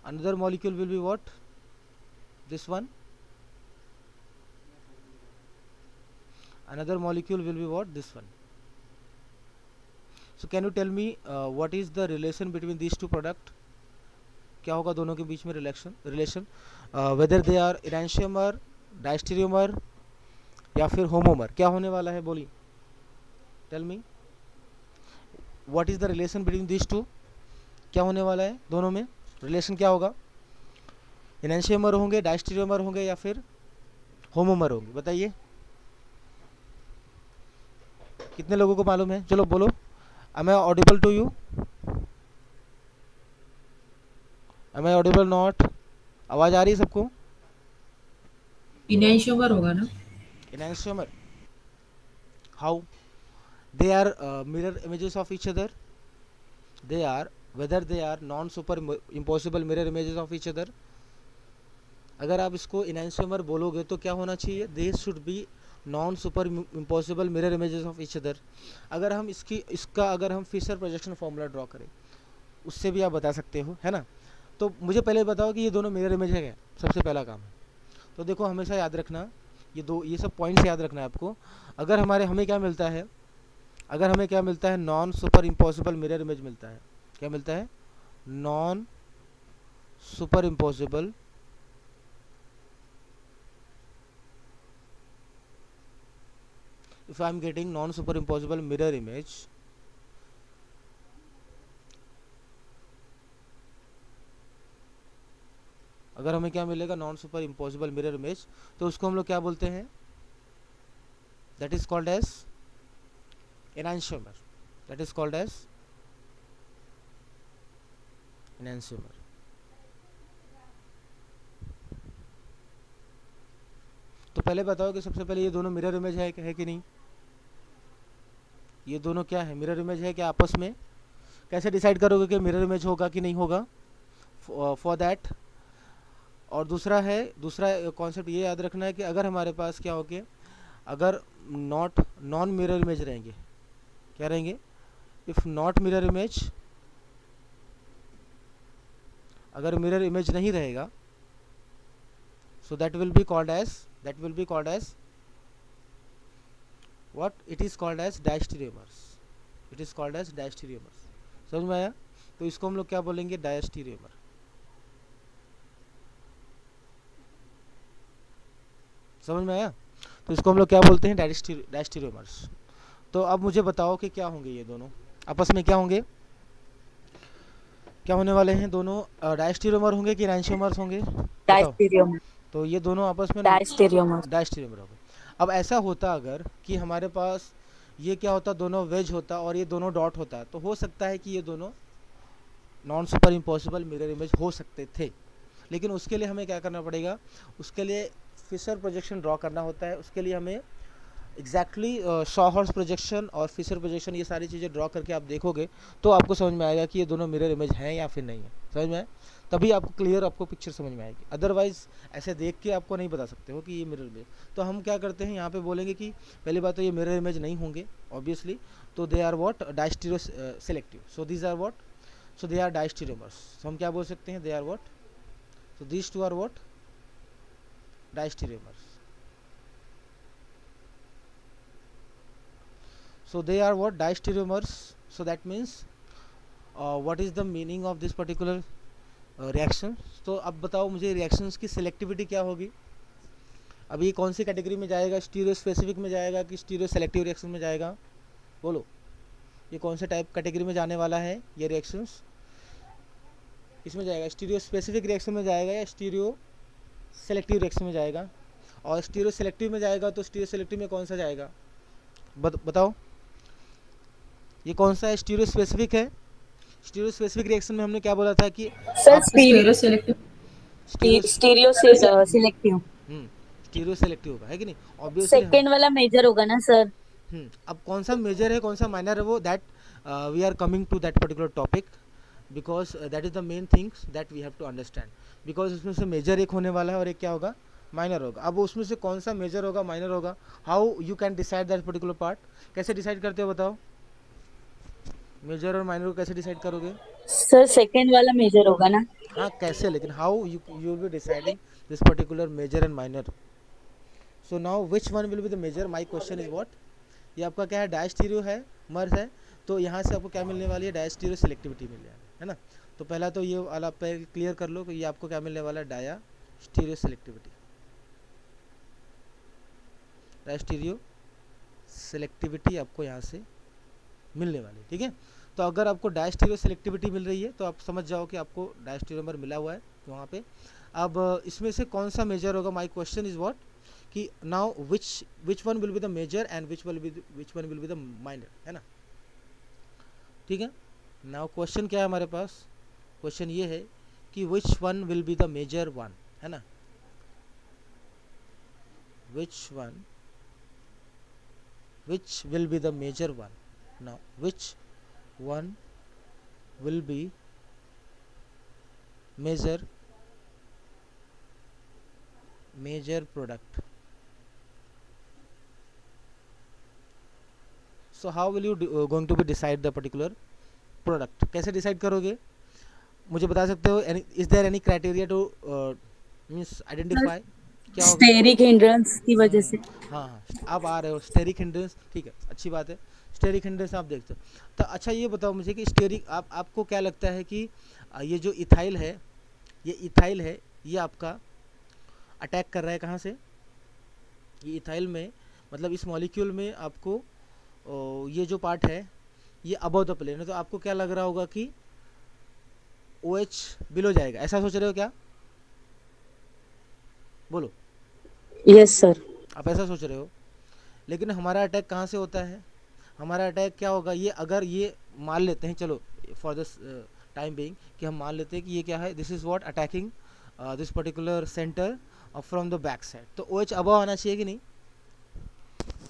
another molecule will be what, this one, another molecule will be what, this one. So can you tell me what is the relation between these two product, क्या होगा दोनों के बीच में relation, whether they are enantiomer, diastereomer या फिर होमोमर, क्या होने वाला है, बोलिए, tell me what is the relation between this two, क्या होने वाला है दोनों में, रिलेशन क्या होगा। इनैंशियोमर होंगे, डायस्टीरियोमर होंगे या फिर होमोमर होंगे? बताइए कितने लोगों को मालूम है? चलो बोलो, am I audible to you? am I audible not? आवाज आ रही है सबको? इनैंशियोमर होगा ना? enantiomer, how they are mirror images of each other? They are, whether they are non super impossible mirror images of each other? अगर आप इसको enantiomer बोलोगे तो क्या होना चाहिए? They should be non super impossible mirror images of each other. अगर हम इसका अगर हम फिशर प्रोजेक्शन फॉर्मूला ड्रॉ करें उससे भी आप बता सकते हो, है ना। तो मुझे पहले बताओ कि ये दोनों मिरर इमेज है क्या? सबसे पहला काम है। तो देखो हमेशा याद रखना, ये सब पॉइंट्स याद रखना है आपको। अगर हमें क्या मिलता है, अगर हमें क्या मिलता है, non super impossible mirror image मिलता है। क्या मिलता है? Non super impossible if I am getting non superimposable mirror image, अगर हमें क्या मिलेगा, non super impossible mirror image, तो उसको हम लोग क्या बोलते हैं? That is called as enantiomer. That is called as enantiomer. तो पहले बताओ कि सबसे पहले ये दोनों मिरर इमेज है कि नहीं? ये दोनों क्या है? मिरर इमेज है क्या आपस में? कैसे डिसाइड करोगे कि मिरर इमेज होगा कि नहीं होगा? फॉर दैट, और दूसरा कॉन्सेप्ट ये याद रखना है कि अगर हमारे पास क्या होगे, अगर नॉन मिरर इमेज रहेंगे, क्या रहेंगे? इफ नॉट मिरर इमेज, अगर मिरर इमेज नहीं रहेगा, so that will be called as what it is called as diastereomers. it is called as diastereomers. समझ में आया? तो इसको हम लोग क्या बोलेंगे? डायस्टीरियोमर। समझ में आया? तो इसको हम लोग क्या बोलते हैं? डायस्टीरियोमर्स। तो अब मुझे बताओ कि क्या होंगे ये दोनों आपस में? क्या होंगे? क्या होने वाले हैं दोनों? डायस्टीरियोमर होंगे कि एनांशियोमर्स होंगे? बताओ। तो ये दोनों आपस में डायस्टीरियोमर होंगे। अब ऐसा होता अगर कि हमारे पास ये क्या होता, दोनों वेज होता और ये दोनों डॉट होता, तो हो सकता है कि ये दोनों non super impossible mirror image हो सकते थे। लेकिन उसके लिए हमें क्या करना पड़ेगा? उसके लिए फिशर प्रोजेक्शन ड्रॉ करना होता है। उसके लिए हमें एग्जैक्टली शॉहर्स प्रोजेक्शन और फिशर प्रोजेक्शन, ये सारी चीज़ें ड्रॉ करके आप देखोगे तो आपको समझ में आएगा कि ये दोनों मिरर इमेज हैं या फिर नहीं है। समझ में आए? तभी आपको क्लियर आपको पिक्चर समझ में आएगी। अदरवाइज ऐसे देख के आपको नहीं बता सकते हो कि ये मिरर इमेज। तो हम क्या करते हैं यहाँ पे बोलेंगे कि पहली बात तो ये मिरर इमेज नहीं होंगे ऑब्वियसली, तो they are what? Diastereo selective. So these are what? So they are diastereomers. सो हम क्या बोल सकते हैं? They are what? So these two are what? Diastereomers. So they are what? Diastereomers. So that means what is the meaning of this particular reaction? तो अब बताओ मुझे रिएक्शंस की सिलेक्टिविटी क्या होगी? अब ये कौन सी कैटेगरी में जाएगा? स्टीरियो स्पेसिफिक में जाएगा कि स्टीरियो सेलेक्टिव रिएक्शन में जाएगा? बोलो, ये कौन से टाइप कैटेगरी में जाने वाला है ये रिएक्शंस? इसमें जाएगा स्टीरियो स्पेसिफिक रिएक्शन में जाएगा या स्टीरियो सेलेक्टिव रिएक्शन में जाएगा? और स्टीरियो सेलेक्टिव में जाएगा तो स्टीरियो सेलेक्टिव में कौन सा जाएगा? बताओ, ये कौन सा है? स्टीरियो स्पेसिफिक है। स्टीरियो स्पेसिफिक रिएक्शन में हमने क्या बोला था कि sir stereo selective, stereo selective, stereo selective होगा, है कि नहीं? ऑब्वियसली सेकंड वाला मेजर होगा ना सर। अब कौन सा मेजर है कौन सा माइनर है, वो that we are coming to that particular topic, because that is the main things that we have to understand. Because उसमें से मेजर एक होने वाला है और एक क्या होगा? माइनर होगा। अब उसमें से कौन सा मेजर होगा माइनर होगा, how you can decide that particular part? कैसे डिसाइड करते हो बताओ? मेजर और माइनर को कैसे डिसाइड करोगे? सर सेकंड वाला मेजर होगा ना। हाँ कैसे, लेकिन how you will be deciding this particular major and minor? So now which one will be the major? My question is what? ये आपका क्या है? डायस्टीरियो है, मर्ज है, तो यहाँ से आपको क्या मिलने वाली है? डायस्टीरियो सेलेक्टिविटी मिलने वाली है ना। तो पहला तो ये वाला आप क्लियर कर लो कि ये आपको क्या मिलने वाला है? Diastereo selectivity. डायस्टीरियो सेलेक्टिविटी आपको यहाँ से मिलने वाली है, ठीक है। तो अगर आपको डायस्टीरियो सेलेक्टिविटी मिल रही है तो आप समझ जाओ कि आपको डायस्टीरियोमर मिला हुआ है। तो वहाँ पे अब इसमें से कौन सा मेजर होगा, माई क्वेश्चन इज व्हाट कि now which one will be the major and which one will be the minor, है ना। ठीक है, नाउ क्वेश्चन क्या है हमारे पास, क्वेश्चन ये है कि which one will be the major one, है ना, which will be the major one. Now which one will be major product. So how will you going to be decide the particular product, कैसे decide करोगे, मुझे बता सकते हो, is there any criteria to means identify, क्या होगा? स्टेरिक हिंड्रेंस की वजह से। हाँ हाँ, आप आ रहे हो स्टेरिक हिंड्रेंस, ठीक है, अच्छी बात है, स्टेरिक हिंड्रेंस आप देखते हो। तो अच्छा ये बताओ मुझे कि स्टेरिक आपको क्या लगता है कि ये जो इथाइल है, ये आपका अटैक कर रहा है कहाँ से, ये इथाइल में, मतलब इस मॉलिक्यूल में आपको ये जो पार्ट है ये अबव द प्लेन है, तो आपको क्या लग रहा होगा कि OH बिलो जाएगा, ऐसा सोच रहे हो क्या, बोलो। Yes sir. आप ऐसा सोच रहे हो, लेकिन हमारा अटैक कहाँ से होता है, हमारा अटैक क्या होगा, ये अगर ये मान लेते हैं, चलो फॉर दिस टाइम बीइंग कि हम मान लेते हैं कि ये क्या है, this is what attacking this particular centre from the back side, तो OH अबव आना चाहिए कि नहीं,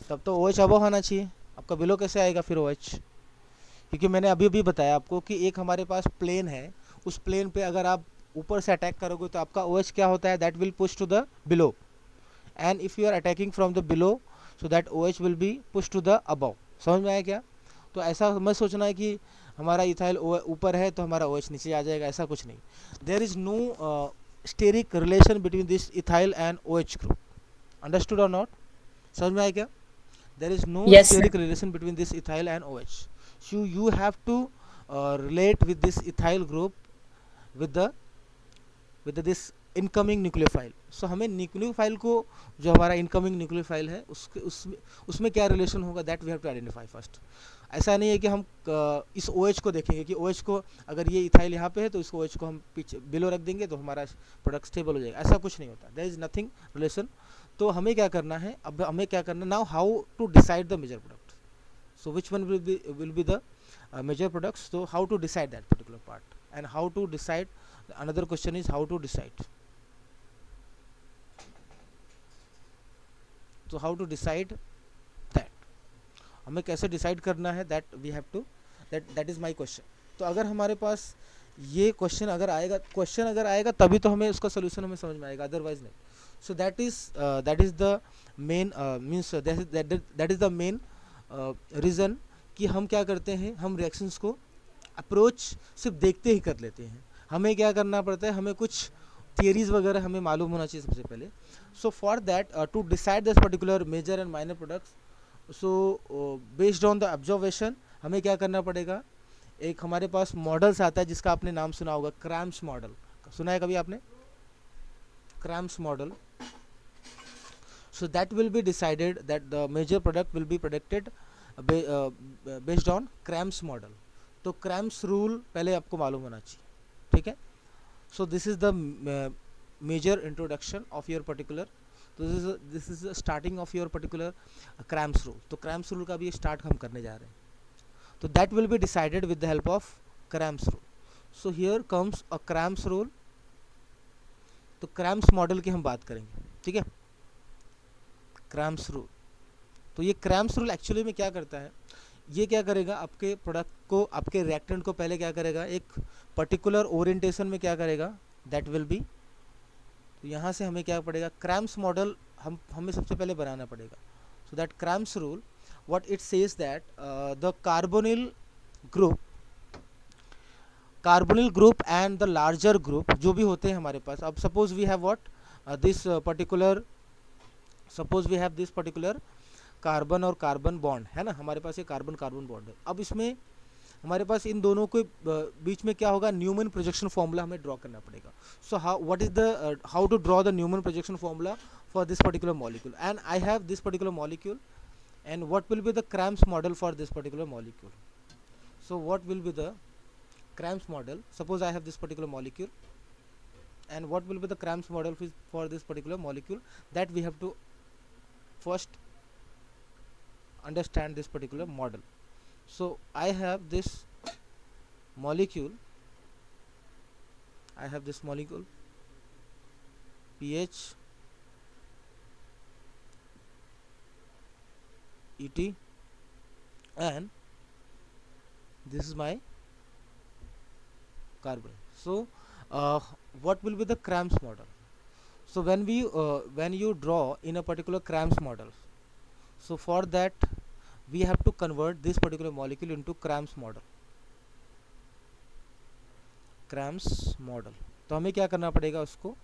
तब तो OH अबव आना चाहिए, आपका बिलो कैसे आएगा फिर OH, क्योंकि मैंने अभी भी बताया आपको कि एक हमारे पास प्लेन है, उस प्लेन पे अगर आप ऊपर से अटैक करोगे तो आपका OH क्या होता है, that will push to the below, and if you are attacking from the below so that OH will be pushed to the above, समझ में आया क्या। तो ऐसा मत सोचना है कि हमारा इथाइल ऊपर है तो हमारा OH नीचे आ जाएगा, ऐसा कुछ नहीं। There is no steric relation between this ethyl and OH group, understood और नॉट, समझ में आया क्या। There is no steric relation between this ethyl and OH, so you have to relate with this ethyl group with this incoming nucleophile. So हमें न्यूक्लियोफाइल को, जो हमारा इनकमिंग न्यूक्लियोफाइल है उसमें क्या रिलेशन होगा, that we have to identify first. ऐसा नहीं है कि हम इस OH को देखेंगे कि OH को अगर ये इथाइल यहाँ पे है तो इस OH को हम पीछे बिलो रख देंगे तो हमारा प्रोडक्ट स्टेबल हो जाएगा, ऐसा कुछ नहीं होता, देयर इज नथिंग रिलेशन। तो हमें क्या करना है, अब हमें क्या करना है, now how to decide the major product, so which one will be the major products, so how to decide that particular part and how to decide, another question is how to decide, so how to decide that, हमें कैसे डिसाइड करना है, that we have to, that is my question. तो अगर हमारे पास ये क्वेश्चन अगर आएगा तभी तो हमें उसका सोल्यूशन हमें समझ में आएगा, अदरवाइज नहीं। So that is the main means that is the main reason कि हम क्या करते हैं, हम रिएक्शंस को अप्रोच सिर्फ देखते ही कर लेते हैं, हमें क्या करना पड़ता है, हमें कुछ थियरीज वगैरह हमें मालूम होना चाहिए सबसे पहले। So for that to decide this particular major and minor products, so based on the observation हमें क्या करना पड़ेगा, एक हमारे पास मॉडल्स आता है जिसका आपने नाम सुना होगा, क्रैम्स मॉडल, सुना है कभी आपने, Cram's model. So that will be decided that the major product will be producted based on Cram's model. तो क्रैम्स रूल पहले आपको मालूम होना चाहिए, ठीक है। So this is the major introduction of your particular, this is the starting of your particular Cram's rule. तो क्रैम्स रूल का भी स्टार्ट हम करने जा रहे हैं, तो that will be decided with the help of cramps rule. So here comes a cramps rule, तो क्रैम्स मॉडल की हम बात करेंगे, ठीक है, क्रैम्स रूल। तो ये क्रैम्स रूल एक्चुअली में क्या करता है, ये क्या करेगा, आपके प्रोडक्ट को, आपके रिएक्टेंट को पहले क्या करेगा, एक पर्टिकुलर ओरिएंटेशन में क्या करेगा, दैट विल बी, तो यहाँ से हमें क्या पड़ेगा, क्रैम्स मॉडल हमें सबसे पहले बनाना पड़ेगा। So that Cram's rule what it says that the carbonyl group and the larger group जो भी होते हैं हमारे पास, अब suppose we have what this particular carbon और कार्बन बॉन्ड है ना, हमारे पास ये कार्बन कार्बन बॉन्ड है। अब इसमें हमारे पास इन दोनों के बीच में क्या होगा, न्यूमन प्रोजेक्शन फॉर्मूला हमें ड्रॉ करना पड़ेगा। So how to draw the Newman projection formula for this particular molecule, and I have this particular molecule, and what will be the Cram's model for this particular molecule. So what will be the Cram's model, suppose I have this particular molecule, and what will be the Cram's model for this particular molecule, that we have to first understand this particular model. So I have this molecule, pH ET, and this is my carbon. So what will be the Cram's model? So when you draw in a particular Cram's model, so for that we have to convert this particular molecule into Cram's model. तो हमें क्या करना पड़ेगा, उसको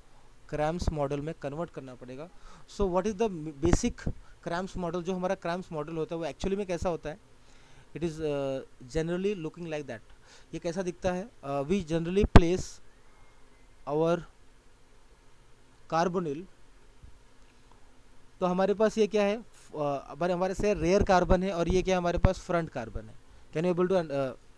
Cram's मॉडल में कन्वर्ट करना पड़ेगा. So what is the basic Cram's model? जो हमारा Cram's मॉडल होता है वो एक्चुअली में कैसा होता है? It is generally looking like that. ये कैसा दिखता है? We generally place our carbonyl. तो हमारे पास ये क्या है? हमारे से रेयर कार्बन है, और ये क्या है? हमारे पास फ्रंट कार्बन है. Can you able to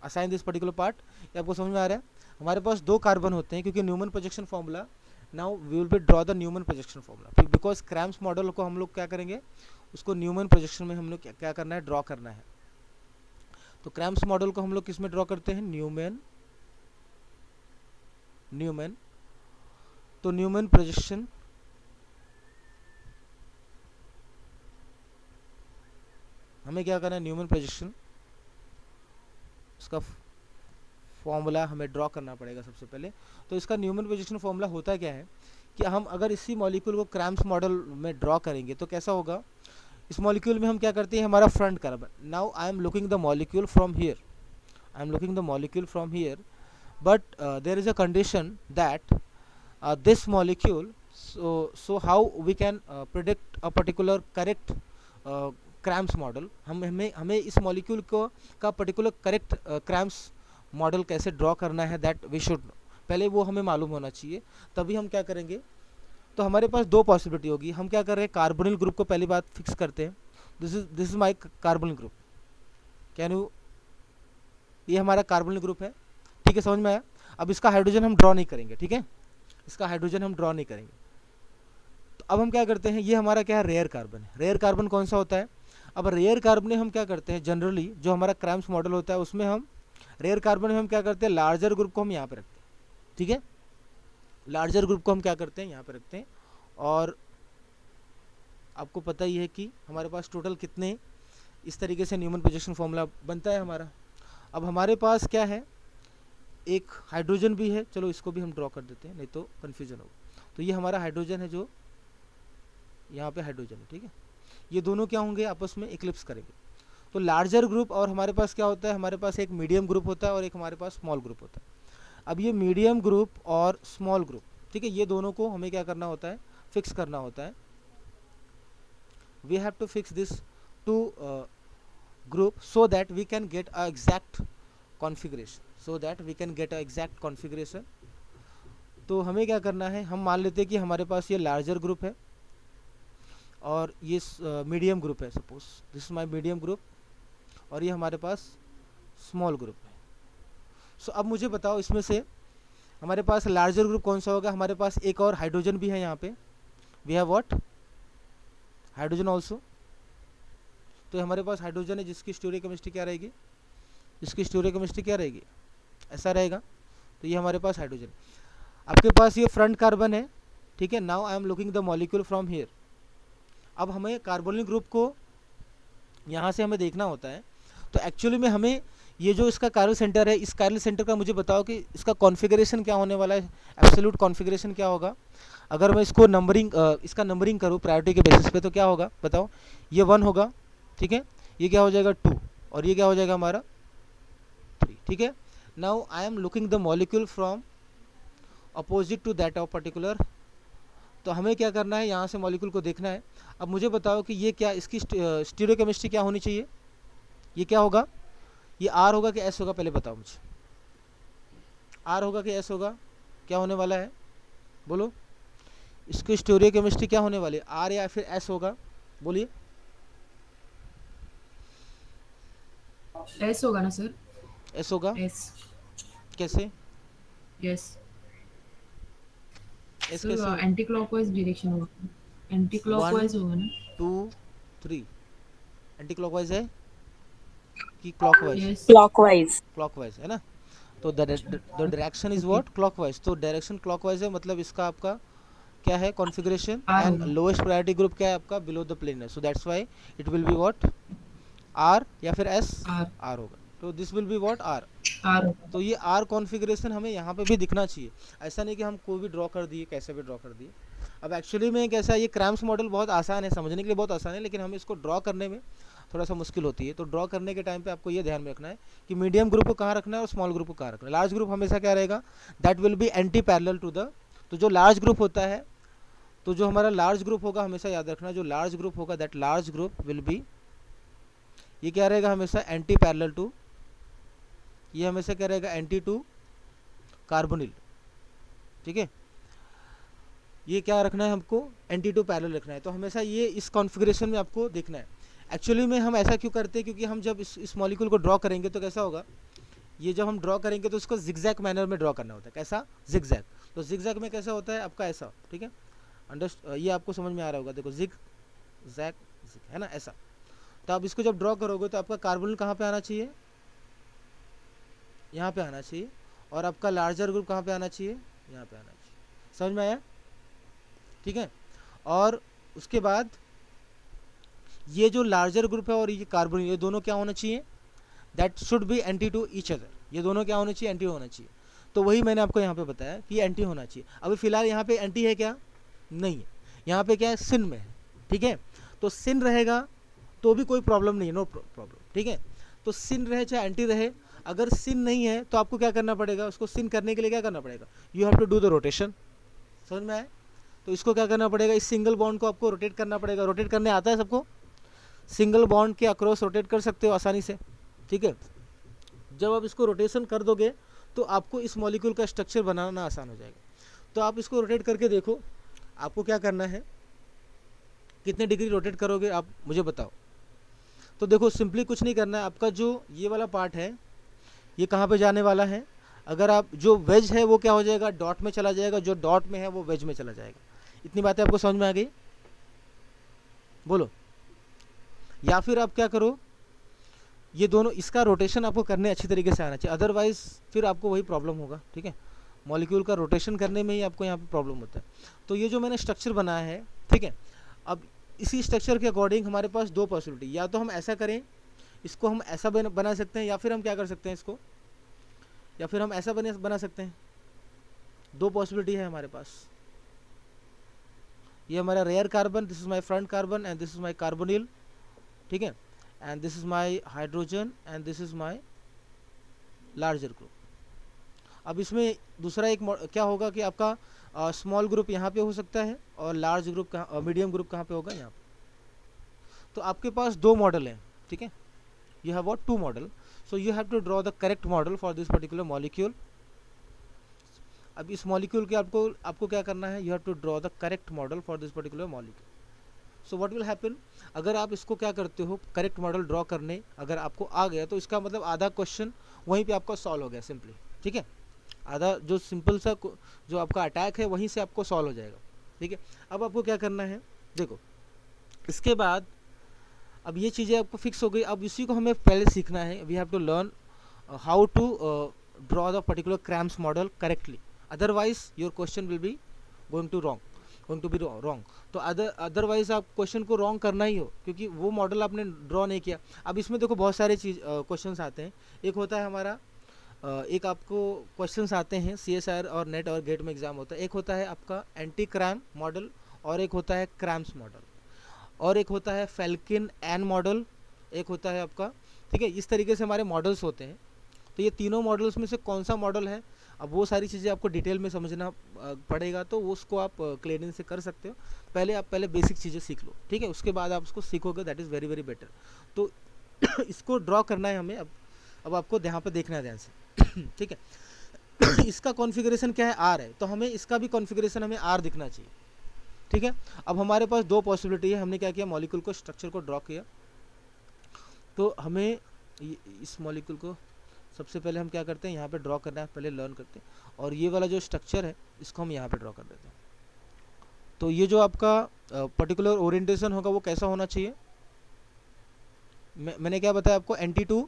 assign this particular part? ये आपको समझ में आ रहा है? हमारे पास दो कार्बन होते हैं, क्योंकि Newman projection formula, now we will be draw the Newman projection formula, because Cram's model को हम लोग क्या करेंगे, उसको न्यूमन प्रोजेक्शन में हम लोग क्या करना है, ड्रॉ करना है. तो Cram's मॉडल को हम लोग किस में ड्रॉ करते हैं? न्यूमन. तो न्यूमन प्रोजेक्शन, हमें क्या करना है? न्यूमन प्रोजेक्शन, उसका फॉर्मूला हमें ड्रॉ करना पड़ेगा सबसे पहले. तो इसका न्यूमन प्रोजेक्शन फॉर्मूला होता क्या है कि हम अगर इसी मॉलिक्यूल को Cram's मॉडल में ड्रॉ करेंगे तो कैसा होगा? इस मॉलिक्यूल में हम क्या करते हैं? हमारा front carbon. Now I am looking the molecule from here, but there is a condition that this molecule, so how we can predict a particular correct Cram's model? हमें इस मॉलिक्यूल को का पर्टिकुलर करेक्ट Cram's मॉडल कैसे ड्रॉ करना है, दैट वी शुड, पहले वो हमें मालूम होना चाहिए, तभी हम क्या करेंगे. तो हमारे पास दो पॉसिबिलिटी होगी. हम क्या कर रहे हैं? कार्बोनिल ग्रुप को पहली बात फिक्स करते हैं. This is my carbonyl group. Can you, ये हमारा कार्बोनिल ग्रुप है, ठीक है, समझ में आया? अब इसका हाइड्रोजन हम ड्रॉ नहीं करेंगे, ठीक है, इसका हाइड्रोजन हम ड्रॉ नहीं करेंगे. तो अब हम क्या करते हैं? ये हमारा क्या है? रेयर कार्बन है. रेयर कार्बन कौन सा होता है? अब रेयर कार्बन में हम क्या करते हैं? जनरली जो हमारा Cram's मॉडल होता है उसमें हम रेयर कार्बन में हम क्या करते हैं? लार्जर ग्रुप को हम यहाँ पे रखते हैं, ठीक है, लार्जर ग्रुप को हम क्या करते हैं? यहाँ पे रखते हैं. और आपको पता ही है कि हमारे पास टोटल कितने इस तरीके से न्यूमन प्रोजेक्शन फॉर्मूला बनता है हमारा. अब हमारे पास क्या है? एक हाइड्रोजन भी है, चलो इसको भी हम ड्रॉ कर देते हैं, नहीं तो कन्फ्यूजन होगा. तो ये हमारा हाइड्रोजन है, जो यहाँ पे हाइड्रोजन है, ठीक है. ये दोनों क्या होंगे? आपस में इक्लिप्स करेंगे. तो लार्जर ग्रुप और हमारे पास क्या होता है? हमारे पास एक मीडियम ग्रुप होता है और एक हमारे पास स्मॉल ग्रुप होता है. अब ये मीडियम ग्रुप और स्मॉल ग्रुप, ठीक है, ये दोनों को हमें क्या करना होता है? फिक्स करना होता है. We have to fix this two group so that we can get a exact configuration. तो हमें क्या करना है? हम मान लेते हैं कि हमारे पास ये लार्जर ग्रुप है और ये मीडियम ग्रुप है. Suppose this is my medium group और ये हमारे पास स्मॉल ग्रुप है. सो अब मुझे बताओ, इसमें से हमारे पास लार्जर ग्रुप कौन सा होगा? हमारे पास एक और हाइड्रोजन भी है यहाँ पे. We have what? Hydrogen also. तो हमारे पास हाइड्रोजन है जिसकी स्टोरियोकेमिस्ट्री क्या रहेगी? ऐसा रहेगा. तो ये हमारे पास हाइड्रोजन. आपके पास ये फ्रंट कार्बन है, ठीक है. Now I am looking the molecule from here. अब हमें कार्बोनिल ग्रुप को यहाँ से हमें देखना होता है. तो एक्चुअली में हमें ये जो इसका कायरल सेंटर है, इस कायरल सेंटर का मुझे बताओ कि इसका कॉन्फ़िगरेशन क्या होने वाला है, एब्सोल्यूट कॉन्फ़िगरेशन क्या होगा. अगर मैं इसको इसका नंबरिंग करूँ प्रायोरिटी के बेसिस पे, तो क्या होगा बताओ? ये 1 होगा, ठीक है, ये क्या हो जाएगा 2, और ये क्या हो जाएगा हमारा 3, ठीक है. Now I am looking the molecule from opposite to that of particular. तो हमें क्या करना है? यहाँ से मॉलिक्यूल को देखना है. अब मुझे बताओ कि ये क्या, इसकी स्टीरियोकेमिस्ट्री क्या होनी चाहिए? ये क्या होगा? ये R होगा कि S होगा? पहले बताओ मुझे. R होगा कि S होगा? क्या होने वाला है? बोलो. इसकी स्टीरियोकेमिस्ट्री क्या होने वाली है? R या फिर S होगा? बोलिए. एस होगा ना सर? S होगा. एस. कैसे? यस. एस सर कैसे हो? एंटी क्लॉकवाइज डायरेक्शन होगा, एंटी 1 क्लॉकवाइज होगा ना? 2 3 एंटी क्लॉकवाइज है कि क्लॉकवाइज? यस। Clockwise. क्लॉकवाइज है ना। तो the direction is okay. What? Clockwise. तो डायरेक्शन क्लॉकवाइज है, मतलब इसका आपका क्या है कॉन्फ़िगरेशन, आर एंड होगा। लोएस्ट प्रायोरिटी ग्रुप क्या है आपका? बिलो द प्लेन है, so that's why it will be what? R या फिर एस? आर। आर होगा, तो this will be what? R. R तो होगा। ये आर कॉन्फ़िगरेशन हमें यहाँ पे भी दिखना चाहिए। ऐसा नहीं कि हम कोई भी ड्रॉ कर दिए, कैसे भी ड्रॉ कर दिए। अब एक्चुअली में कैसा है, ये क्रैम्स मॉडल बहुत आसान है, समझने के लिए बहुत आसान है, लेकिन हमें इसको ड्रॉ करने में थोड़ा सा मुश्किल होती है। तो ड्रॉ करने के टाइम पे आपको ये ध्यान में रखना है कि मीडियम ग्रुप को कहाँ रखना है और स्मॉल ग्रुप को कहाँ रखना है। लार्ज ग्रुप हमेशा क्या रहेगा? That will be anti parallel to the, तो जो लार्ज ग्रुप होता है, तो जो हमारा लार्ज ग्रुप होगा हमेशा याद रखना, जो लार्ज ग्रुप होगा that large group will be, ये क्या रहेगा हमेशा? एंटी पैरेलल टू, ये हमेशा क्या रहेगा? Anti to carbonyl. ठीक है, ये क्या रखना है हमको? एंटी टू पैरेलल रखना है। तो हमेशा ये इस कॉन्फ़िगरेशन में आपको देखना है। एक्चुअली में हम ऐसा क्यों करते हैं? क्योंकि हम जब इस मॉलिक्यूल को ड्रॉ करेंगे तो कैसा होगा, ये जब हम ड्रॉ करेंगे तो उसको जिगजैग मैनर में ड्रॉ करना होता है। कैसा? जिगजैग। तो जिगजैग में कैसा होता है आपका? ऐसा। ठीक है, ये आपको समझ में आ रहा होगा, देखो जिग जैग है ना, ऐसा। तो आप इसको जब ड्रॉ करोगे तो आपका कार्बोनिल कहाँ पे आना चाहिए? यहाँ पे आना चाहिए। और आपका लार्जर ग्रुप कहाँ पे आना चाहिए? यहाँ पे आना चाहिए। समझ में आया? ठीक है, और उसके बाद ये जो लार्जर ग्रुप है और ये कार्बोनिल, ये दोनों क्या होना चाहिए? That should be anti to each other. ये दोनों क्या होना चाहिए? एंटी होना चाहिए। तो वही मैंने आपको यहाँ पे बताया कि एंटी होना चाहिए। अभी फिलहाल यहाँ पे एंटी है क्या? नहीं है। यहाँ पे क्या है? सिन में है। ठीक है, तो सिन रहेगा तो भी कोई प्रॉब्लम नहीं है, नो प्रॉब्लम। ठीक है, तो सिन रहे चाहे एंटी रहे, अगर सिन नहीं है तो आपको क्या करना पड़ेगा? उसको सिन करने के लिए क्या करना पड़ेगा? You have to do the rotation. समझ में आए? तो इसको क्या करना पड़ेगा? इस सिंगल बॉन्ड को आपको रोटेट करना पड़ेगा। रोटेट करने आता है सबको? सिंगल बॉन्ड के अक्रॉस रोटेट कर सकते हो आसानी से। ठीक है, जब आप इसको रोटेशन कर दोगे तो आपको इस मॉलिक्यूल का स्ट्रक्चर बनाना आसान हो जाएगा। तो आप इसको रोटेट करके देखो, आपको क्या करना है, कितने डिग्री रोटेट करोगे आप मुझे बताओ। तो देखो सिंपली कुछ नहीं करना है, आपका जो ये वाला पार्ट है ये कहाँ पे जाने वाला है? अगर आप जो वेज है वो क्या हो जाएगा? डॉट में चला जाएगा, जो डॉट में है वो वेज में चला जाएगा। इतनी बातें आपको समझ में आ गई? बोलो। या फिर आप क्या करो, ये दोनों, इसका रोटेशन आपको करने अच्छी तरीके से आना चाहिए, अदरवाइज फिर आपको वही प्रॉब्लम होगा। ठीक है, मॉलिक्यूल का रोटेशन करने में ही आपको यहाँ पे प्रॉब्लम होता है। तो ये जो मैंने स्ट्रक्चर बनाया है, ठीक है, अब इसी स्ट्रक्चर के अकॉर्डिंग हमारे पास दो पॉसिबिलिटी, या तो हम ऐसा करें, इसको हम ऐसा बना सकते हैं, या फिर हम क्या कर सकते हैं इसको, या फिर हम ऐसा बना सकते हैं। दो पॉसिबिलिटी है हमारे पास। ये हमारा rear carbon, this is my front carbon and this is my carbonyl. ठीक है, and this is my hydrogen and this is my larger group. अब इसमें दूसरा एक क्या होगा कि आपका स्मॉल ग्रुप यहाँ पे हो सकता है और लार्ज ग्रुप कहाँ, मीडियम ग्रुप कहाँ पे होगा? यहाँ पे। तो आपके पास दो मॉडल हैं। ठीक है, you have what? Two model. So you have to draw the correct model for this particular molecule. अब इस मॉलिक्यूल के आपको क्या करना है? You have to draw the correct model for this particular molecule. So what will happen, अगर आप इसको क्या करते हो, करेक्ट मॉडल ड्रॉ करने अगर आपको आ गया तो इसका मतलब आधा क्वेश्चन वहीं पे आपका सॉल्व हो गया सिंपली। ठीक है, आधा जो सिंपल सा जो आपका अटैक है वहीं से आपको सॉल्व हो जाएगा। ठीक है, अब आपको क्या करना है, देखो इसके बाद अब ये चीज़ें आपको फिक्स हो गई। अब इसी को हमें पहले सीखना है, we have to learn how to draw the particular Cram's model correctly, otherwise your question will be going to be wrong. तो अदरवाइज आप क्वेश्चन को रॉन्ग करना ही हो, क्योंकि वो मॉडल आपने ड्रॉ नहीं किया। अब इसमें देखो बहुत सारे क्वेश्चंस आते हैं। एक होता है हमारा एक आपको क्वेश्चंस आते हैं CSIR और नेट और गेट में एग्जाम होता है। एक होता है आपका एंटी क्रैम मॉडल, और एक होता है क्रैम्स मॉडल, और एक होता है फेल्किन एन मॉडल, एक होता है आपका। ठीक है, इस तरीके से हमारे मॉडल्स होते हैं। तो ये तीनों मॉडल्स में से कौन सा मॉडल है, अब वो सारी चीज़ें आपको डिटेल में समझना पड़ेगा। तो उसको आप क्लियरिंग से कर सकते हो। पहले बेसिक चीज़ें सीख लो। ठीक है, उसके बाद आप उसको सीखोगे, that is very very better. तो इसको ड्रॉ करना है हमें। अब आपको यहाँ पे देखना है ध्यान से। ठीक है, इसका कॉन्फ़िगरेशन क्या है? आर है, तो हमें इसका भी कॉन्फ़िगरेशन हमें आर दिखना चाहिए। ठीक है, अब हमारे पास दो पॉसिबिलिटी है। हमने क्या किया, मॉलिक्यूल को, स्ट्रक्चर को ड्रॉ किया। तो हमें इस मॉलिक्यूल को सबसे पहले हम क्या करते हैं, यहाँ पे ड्रॉ करना है, पहले लर्न करते हैं। और ये वाला जो स्ट्रक्चर है इसको हम यहाँ पे ड्रॉ कर देते हैं। तो ये जो आपका पर्टिकुलर ओरिएंटेशन होगा वो कैसा होना चाहिए, मैंने क्या बताया आपको, एंटी टू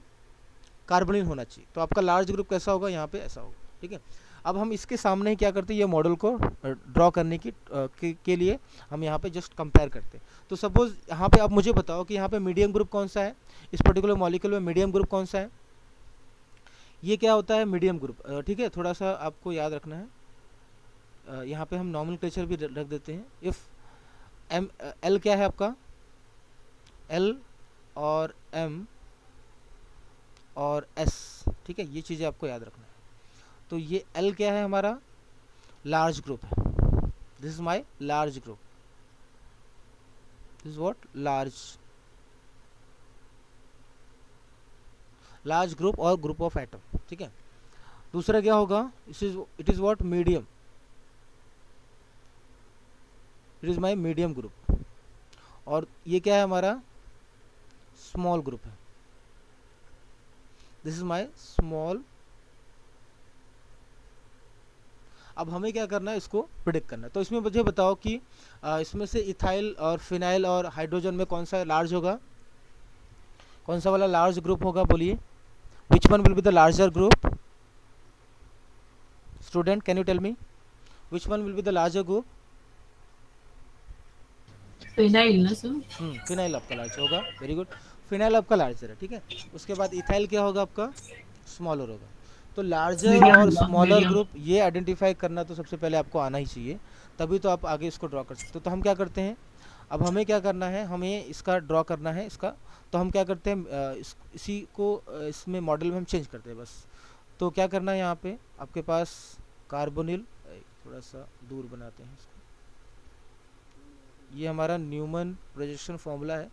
कार्बोनिल होना चाहिए। तो आपका लार्ज ग्रुप कैसा होगा, यहाँ पे ऐसा होगा, ठीक है। अब हम इसके सामने ही क्या करते हैं, ये मॉडल को ड्रॉ करने के लिए हम यहाँ पे जस्ट कंपेयर करते हैं। तो सपोज यहाँ पे आप मुझे बताओ कि यहाँ पे मीडियम ग्रुप कौन सा है, इस पर्टिकुलर मॉलिक्यूल में मीडियम ग्रुप कौन सा है, ये क्या होता है मीडियम ग्रुप, ठीक है। थोड़ा सा आपको याद रखना है, यहाँ पे हम नॉमेनक्लेचर भी रख देते हैं। इफ़ एम एल क्या है आपका, एल और एम और एस, ठीक है, ये चीज़ें आपको याद रखना है। तो ये एल क्या है, हमारा लार्ज ग्रुप है, this is my large group, this is what large group और ग्रुप ऑफ एटम, ठीक है। दूसरा क्या होगा, it is what medium, it is my medium group. और ये क्या है, हमारा स्मॉल ग्रुप है, दिस इज माय स्मॉल। अब हमें क्या करना है, इसको प्रिडिक्ट करना है। तो इसमें मुझे बताओ कि इसमें से इथाइल और फिनाइल और हाइड्रोजन में कौन सा लार्ज होगा, कौन सा वाला लार्ज ग्रुप होगा, बोलिए। Which one will be the larger group, student can you tell me, which one will be the larger group. Phenyl ना सर? फिनाइल आपका लार्ज होगा, वेरी गुड, फिनाइल आपका लार्जर है, ठीक है। उसके बाद इथाइल क्या होगा आपका, स्मॉलर होगा। तो लार्जर और स्मॉलर ग्रुप ये आइडेंटिफाई करना तो सबसे पहले आपको आना ही चाहिए, तभी तो आप आगे इसको ड्रॉ कर सकते हो। तो हम क्या करते हैं, अब हमें क्या करना है, हमें इसका ड्रॉ करना है इसका। तो हम क्या करते हैं, इसी को इसमें मॉडल में हम चेंज करते हैं बस। तो क्या करना है, यहाँ पे आपके पास कार्बोनिल, थोड़ा सा दूर बनाते हैं इसको, ये हमारा न्यूमन प्रोजेक्शन फॉर्मूला है।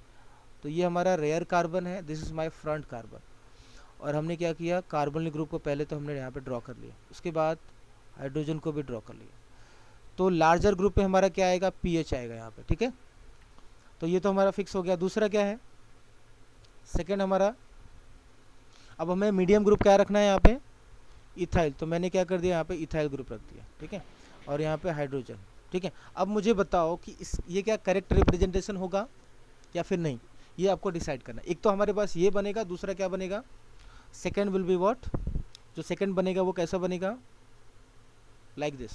तो ये हमारा रेयर कार्बन है, this is my front carbon. और हमने क्या किया, कार्बोनिल ग्रुप को पहले तो हमने यहाँ पे ड्रॉ कर लिया, उसके बाद हाइड्रोजन को भी ड्रॉ कर लिया। तो लार्जर ग्रुप पे हमारा क्या आएगा, पीएच आएगा यहाँ पे, ठीक है। तो ये तो हमारा फिक्स हो गया। दूसरा क्या है, सेकेंड हमारा, अब हमें मीडियम ग्रुप क्या रखना है यहाँ पे, इथाइल। तो मैंने क्या कर दिया, यहाँ पे इथाइल ग्रुप रख दिया, ठीक है। और यहाँ पे हाइड्रोजन, ठीक है। अब मुझे बताओ कि ये क्या करेक्ट रिप्रेजेंटेशन होगा या फिर नहीं, ये आपको डिसाइड करना। एक तो हमारे पास ये बनेगा, दूसरा क्या बनेगा, सेकेंड विल बी व्हाट, जो सेकेंड बनेगा वो कैसा बनेगा, लाइक दिस।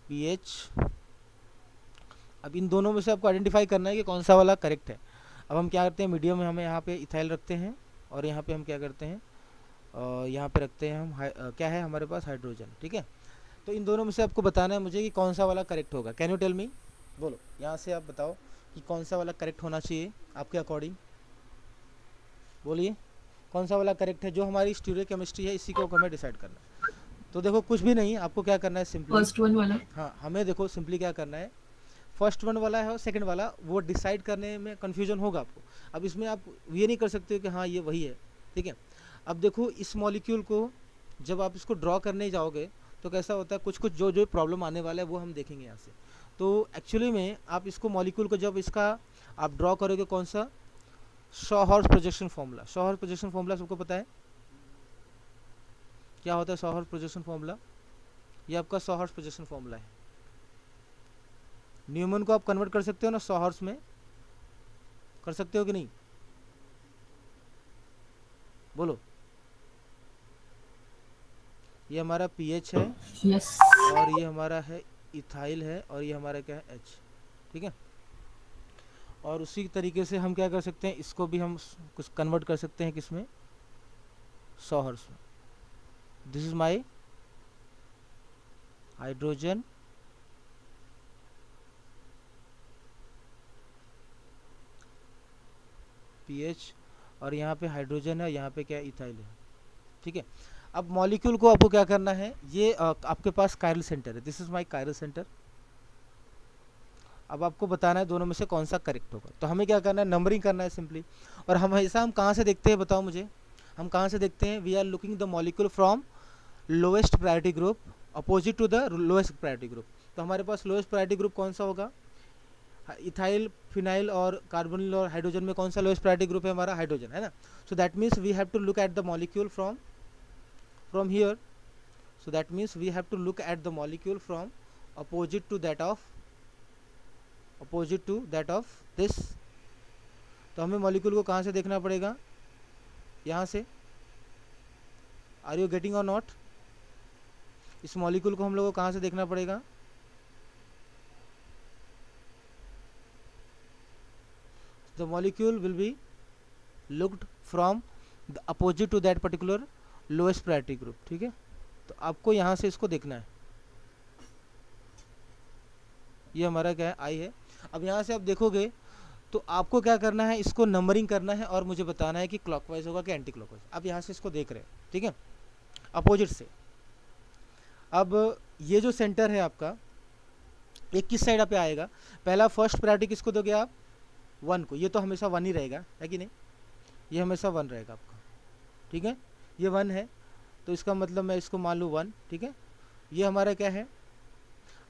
पीएच। अब इन दोनों में से आपको आइडेंटिफाई करना है कि कौन सा वाला करेक्ट है। अब हम क्या करते हैं, मीडियम में हमें यहाँ पे इथाइल रखते हैं, और यहाँ पे हम क्या करते हैं, यहाँ पे रखते हैं हम क्या है हमारे पास, हाइड्रोजन, ठीक है। तो इन दोनों में से आपको बताना है मुझे कि कौन सा वाला करेक्ट होगा। कैन यू टेल मी, बोलो यहाँ से आप बताओ कि कौन सा वाला करेक्ट होना चाहिए आपके अकॉर्डिंग, बोलिए कौन सा वाला करेक्ट है। जो हमारी स्टीरियो केमिस्ट्री है इसी को हमें डिसाइड करना है। तो देखो कुछ भी नहीं, आपको क्या करना है, सिंपली फर्स्ट वन वाला, हाँ हमें देखो सिंपली क्या करना है, फर्स्ट वन वाला है और सेकंड वाला, वो डिसाइड करने में कन्फ्यूजन होगा आपको। अब इसमें आप ये नहीं कर सकते हो कि हाँ ये वही है, ठीक है। अब देखो इस मॉलिक्यूल को जब आप इसको ड्रॉ करने जाओगे तो कैसा होता है, कुछ कुछ जो जो प्रॉब्लम आने वाला है वो हम देखेंगे यहाँ से। तो एक्चुअली में आप इसको मॉलिक्यूल को जब इसका आप ड्रॉ करोगे, कौन सा, शॉहर्स प्रोजेक्शन फॉर्मूला। शॉहर्स प्रोजेक्शन फॉर्मूला सबको पता है क्या होता है, शॉहर्स प्रोजेक्शन फॉर्मूला, ये आपका शॉहर्स प्रोजेक्शन फॉर्मूला है। न्यूमन को आप कन्वर्ट कर सकते हो ना शॉहर्स में, कर सकते हो कि नहीं, बोलो। ये हमारा पीएच है, यस, और ये हमारा है इथाइल है, और ये हमारा क्या है, एच, ठीक है। और उसी तरीके से हम क्या कर सकते हैं, इसको भी हम कुछ कन्वर्ट कर सकते हैं किसमें, शॉहर्स में। This is my hydrogen, pH, और यहाँ पे हाइड्रोजन है, यहाँ पे क्या इथाइल है, ठीक है। अब मॉलिक्यूल को आपको क्या करना है, ये आपके पास कायरल सेंटर है, this is my chiral centre. अब आपको बताना है दोनों में से कौन सा करेक्ट होगा। तो हमें क्या करना है, नंबरिंग करना है सिंपली। और हमेशा हम कहाँ से देखते हैं, बताओ मुझे, हम कहाँ से देखते हैं, we are looking the molecule from lowest priority group opposite to the lowest priority group. तो हमारे पास लोएस्ट प्रायोरिटी ग्रुप कौन सा होगा, इथाइल, फिनाइल और कार्बोनिल और हाइड्रोजन में कौन सा लोएस्ट प्रायोरिटी ग्रुप है, हमारा हाइड्रोजन है ना। So that means we have to look at the molecule from from here, so that means we have to look at the molecule from opposite to that of this. तो हमें मॉलिक्यूल को कहाँ से देखना पड़ेगा, यहाँ से. आर यू गेटिंग और नॉट? इस मॉलिक्यूल को हम लोग को कहाँ से देखना पड़ेगा, the molecule will be looked from the opposite to that particular lowest priority group. ठीक है, तो आपको यहाँ से इसको देखना है. ये हमारा क्या है, आई है. अब यहाँ से आप देखोगे तो आपको क्या करना है, इसको नंबरिंग करना है और मुझे बताना है कि क्लॉकवाइज होगा कि एंटी क्लॉकवाइज. आप यहाँ से इसको देख रहे हैं, ठीक है, अपोजिट से. अब ये जो सेंटर है आपका, ये किस साइड पे आएगा? पहला फर्स्ट प्रायोरिटी किसको दोगे आप? 1 को. ये तो हमेशा 1 ही रहेगा, है कि नहीं? ये हमेशा 1 रहेगा आपका, ठीक है. ये 1 है, तो इसका मतलब मैं इसको मान लूँ 1, ठीक है. ये हमारा क्या है?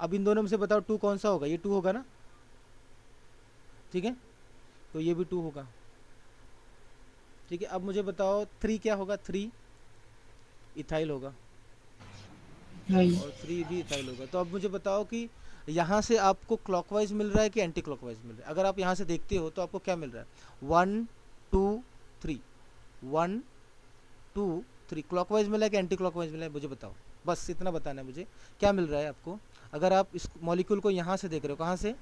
अब इन दोनों में से बताओ 2 कौन सा होगा? ये 2 होगा ना, ठीक है. तो ये भी 2 होगा, ठीक है. अब मुझे बताओ 3 क्या होगा? 3 इथाइल होगा और 3 भी इथाइल होगा. तो अब मुझे बताओ कि यहाँ से आपको क्लॉकवाइज मिल रहा है कि एंटी क्लॉकवाइज मिल रहा है? अगर आप यहाँ से देखते हो तो आपको क्या मिल रहा है? 1 2 3, 1 2 3 क्लॉकवाइज मिला है कि एंटी क्लॉकवाइज मिला है? मुझे बताओ, बस इतना बताना है मुझे, क्या मिल रहा है आपको. अगर आप इस मॉलिक्यूल को यहाँ से देख रहे हो, कहाँ से?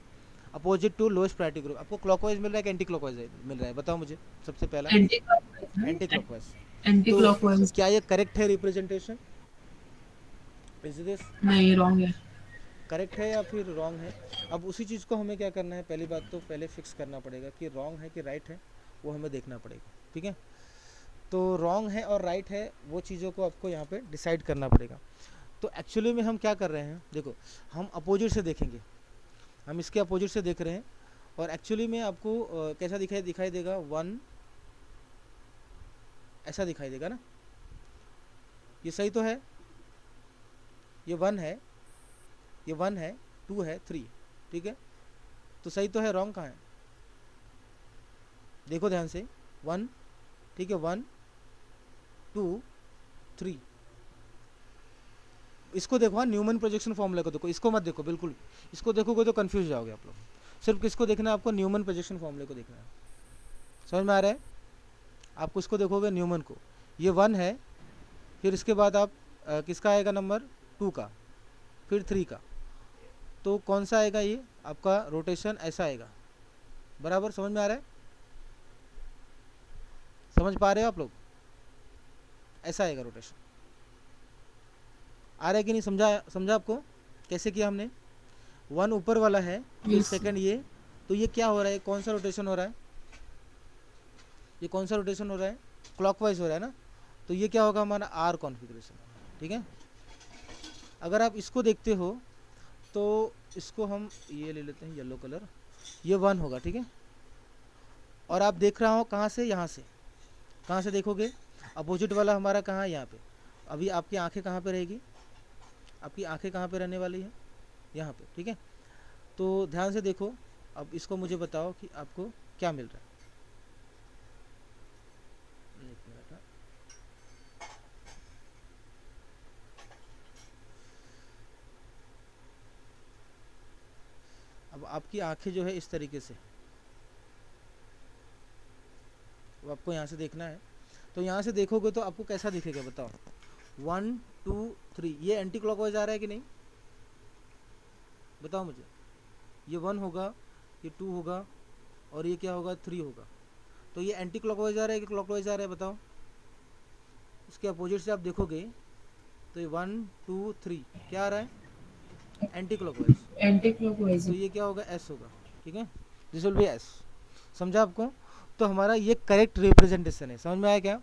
Opposite to lowest priority group. आपको क्लॉकवाइज मिल रहा है कि एंटी क्लॉकवाइज मिल रहा है? बताओ मुझे सबसे पहला. Anti clockwise. क्या ये करेक्ट है रिप्रेजेंटेशन? Is this? नहीं, रॉन्ग है. करेक्ट है या फिर रॉन्ग है? अब उसी चीज़ को हमें क्या करना है, पहली बात तो पहले फिक्स करना पड़ेगा कि रॉन्ग है कि राइट है, वो हमें देखना पड़ेगा, ठीक है. तो रॉन्ग है और राइट है, वो चीज़ों को आपको यहाँ पे डिसाइड करना पड़ेगा. तो एक्चुअली में हम क्या कर रहे हैं, देखो, हम अपोजिट से देखेंगे, हम इसके अपोजिट से देख रहे हैं. और एक्चुअली में आपको कैसा दिखाई देगा? 1 ऐसा दिखाई देगा ना. ये सही तो है? ये 1 है, ये 1 है, 2 है, 3, ठीक है. तो सही तो है, रॉन्ग कहाँ है? देखो ध्यान से. 1, ठीक है, 1 2 3. इसको देखो, न्यूमन प्रोजेक्शन फॉर्मूला को देखो, इसको मत देखो बिल्कुल. इसको देखोगे तो कंफ्यूज जाओगे आप लोग. सिर्फ किसको देखना है आपको? न्यूमन प्रोजेक्शन फॉर्मूले को देखना है. समझ में आ रहा है? आपको इसको देखोगे न्यूमन को. ये 1 है, फिर इसके बाद आप किसका आएगा नंबर? 2 का, फिर 3 का. तो कौन सा आएगा? ये आपका रोटेशन ऐसा आएगा, बराबर. समझ में आ रहा है? समझ पा रहे हो आप लोग? ऐसा आएगा रोटेशन. आ रहा है कि नहीं? समझा आपको कैसे किया हमने? 1 ऊपर वाला है, फिर सेकंड ये. तो ये क्या हो रहा है? कौन सा रोटेशन हो रहा है? ये कौन सा रोटेशन हो रहा है? क्लॉकवाइज हो रहा है ना. तो ये क्या होगा? हमारा आर कॉन्फ़िगरेशन, ठीक है. अगर आप इसको देखते हो तो इसको हम ये ले लेते हैं येलो कलर. ये 1 होगा, ठीक है. और आप देख रहा हो कहाँ से? यहाँ से. कहाँ से देखोगे? अपोजिट वाला हमारा कहाँ है? यहाँ पे. अभी आपकी आंखें कहाँ पे रहेगी? आपकी आंखें कहाँ पे रहने वाली है? यहाँ पे, ठीक है. तो ध्यान से देखो. अब इसको मुझे बताओ कि आपको क्या मिल रहा है. एक मिनट. अब आपकी आंखें जो है इस तरीके से, अब आपको यहाँ से देखना है. तो यहाँ से देखोगे तो आपको कैसा दिखेगा बताओ? 1 2 3. ये एंटी क्लॉकवाइज आ रहा है कि नहीं? बताओ मुझे. ये 1 होगा, ये 2 होगा, और ये क्या होगा? 3 होगा. तो ये एंटी क्लॉकवाइज आ रहा है कि क्लॉकवाइज आ रहा है? बताओ. इसके अपोजिट से आप देखोगे तो ये 1 2 3 क्या आ रहा है? Anti clockwise. Anti clockwise. तो ये क्या होगा? एस होगा, ठीक है. This will B S. समझा आपको? तो हमारा ये करेक्ट रिप्रेजेंटेशन है. समझ में आया क्या?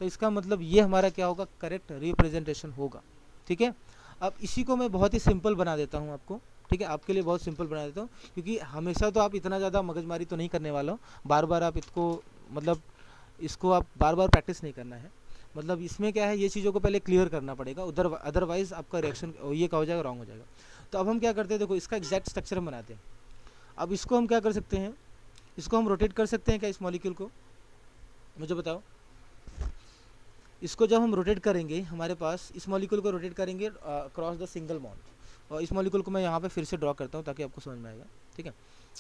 तो इसका मतलब ये हमारा क्या होगा? करेक्ट रिप्रेजेंटेशन होगा, ठीक है. अब इसी को मैं बहुत ही सिंपल बना देता हूँ आपको, ठीक है. आपके लिए बहुत सिंपल बना देता हूँ, क्योंकि हमेशा तो आप इतना ज़्यादा मगजमारी तो नहीं करने वाला हो. बार बार आप इसको आप बार बार प्रैक्टिस नहीं करना है. मतलब इसमें क्या है, ये चीज़ों को पहले क्लियर करना पड़ेगा, उधर अदरवाइज आपका रिएक्शन ये क्या हो जाएगा? रॉन्ग हो जाएगा. तो अब हम क्या करते हैं, देखो, इसका एग्जैक्ट स्ट्रक्चर हम बनाते हैं. अब इसको हम क्या कर सकते हैं? इसको हम रोटेट कर सकते हैं क्या? इस मॉलिक्यूल को मुझे बताओ. इसको जब हम रोटेट करेंगे, हमारे पास इस मॉलिक्यूल को रोटेट करेंगे क्रॉस द सिंगल बॉन्ड, और इस मॉलिक्यूल को मैं यहाँ पे फिर से ड्रॉ करता हूँ ताकि आपको समझ में आएगा। ठीक है,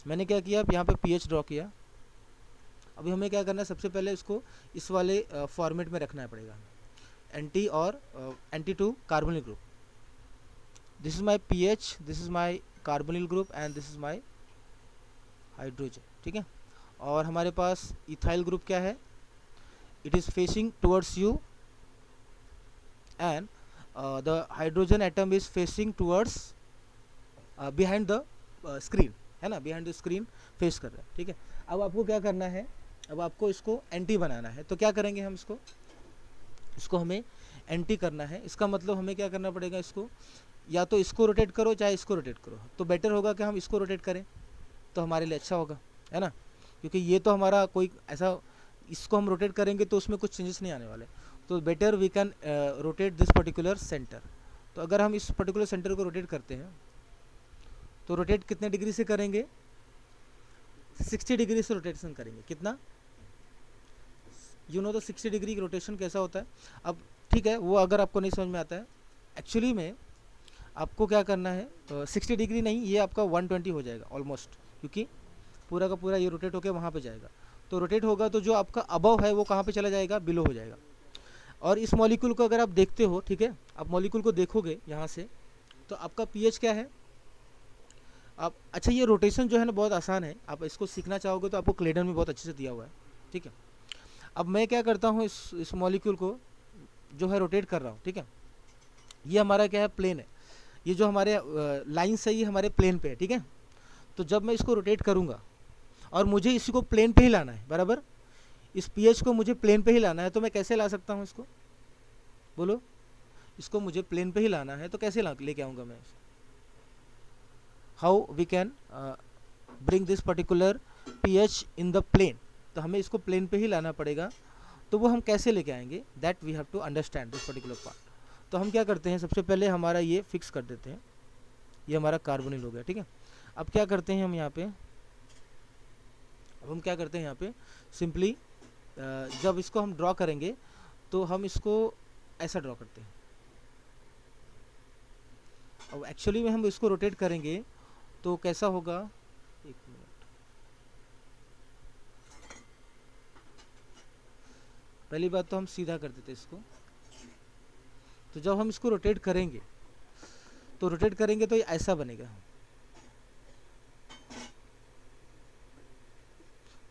मैंने क्या किया, अब यहाँ पे पीएच ड्रॉ किया। अभी हमें क्या करना है, सबसे पहले इसको इस वाले फॉर्मेट में रखना पड़ेगा, एंटी और anti to carbonyl group. This is my PH, this is my carbonyl group and this is my hydrogen. ठीक है, और हमारे पास इथाइल ग्रुप क्या है, it is facing towards you and the hydrogen atom is facing towards behind the screen, है ना, बिहाइंड द स्क्रीन फेस कर रहा है। ठीक है, अब आपको क्या करना है, अब आपको इसको एंटी बनाना है, तो क्या करेंगे हम इसको हमें एंटी करना है। इसका मतलब हमें क्या करना पड़ेगा, इसको या तो इसको रोटेट करो चाहे इसको रोटेट करो, तो बेटर होगा कि हम इसको रोटेट करें तो हमारे लिए अच्छा होगा, है ना, क्योंकि ये तो हमारा कोई ऐसा, इसको हम रोटेट करेंगे तो उसमें कुछ चेंजेस नहीं आने वाले, तो better we can rotate this particular centre. तो अगर हम इस पर्टिकुलर सेंटर को रोटेट करते हैं तो रोटेट कितने डिग्री से करेंगे, 60 डिग्री से रोटेशन करेंगे। कितना, you know the 60 degree rotation कैसा होता है। अब ठीक है, वो अगर आपको नहीं समझ में आता है, एक्चुअली में आपको क्या करना है, 60 डिग्री नहीं, ये आपका 120 हो जाएगा ऑलमोस्ट, क्योंकि पूरा का पूरा ये रोटेट होकर वहाँ पे जाएगा। तो रोटेट होगा तो जो आपका अबव है वो कहाँ पे चला जाएगा, बिलो हो जाएगा। और इस मॉलिक्यूल को अगर आप देखते हो, ठीक है, आप मॉलिक्यूल को देखोगे यहाँ से, तो आपका पीएच क्या है, आप, अच्छा ये रोटेशन जो है ना बहुत आसान है, आप इसको सीखना चाहोगे तो आपको क्लेडन में बहुत अच्छे से दिया हुआ है। ठीक है, अब मैं क्या करता हूँ, इस मॉलिक्यूल को जो है रोटेट कर रहा हूँ। ठीक है, ये हमारा क्या है, प्लेन है, ये जो हमारे लाइन से ये हमारे प्लेन पे है। ठीक है, तो जब मैं इसको रोटेट करूँगा और मुझे इसी को प्लेन पे ही लाना है, बराबर, इस पीएच को मुझे प्लेन पे ही लाना है, तो मैं कैसे ला सकता हूँ इसको, बोलो, इसको मुझे प्लेन पे ही लाना है तो कैसे लेके आऊँगा मैं, how we can bring this particular PH in the plane, तो हमें इसको प्लेन पे ही लाना पड़ेगा। तो वो हम कैसे लेके आएंगे, that we have to understand this particular part. तो हम क्या करते हैं, सबसे पहले हमारा ये फिक्स कर देते हैं, ये हमारा कार्बोनिल हो गया। ठीक है, अब क्या करते हैं हम यहाँ पे, अब हम क्या करते हैं यहाँ पे, सिंपली जब इसको हम ड्रॉ करेंगे तो हम इसको ऐसा ड्रॉ करते हैं। अब एक्चुअली में हम इसको रोटेट करेंगे तो कैसा होगा, एक मिनट, पहली बात तो हम सीधा कर देते इसको। तो जब हम इसको रोटेट करेंगे तो ये ऐसा बनेगा,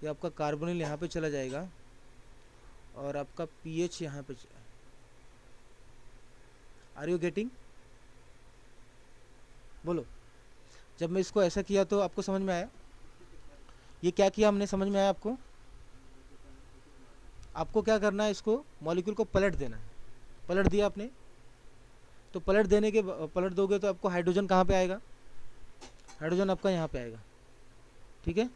ये आपका कार्बोनिल यहाँ पे चला जाएगा और आपका पीएच यहाँ पे। आर यू गेटिंग, बोलो, जब मैं इसको ऐसा किया तो आपको समझ में आया, ये क्या किया हमने, समझ में आया आपको। आपको क्या करना है, इसको मॉलिक्यूल को पलट देना है, पलट दिया आपने, तो पलट देने के पलट दोगे तो आपको हाइड्रोजन कहाँ पे आएगा, हाइड्रोजन आपका यहाँ पे आएगा। ठीक है,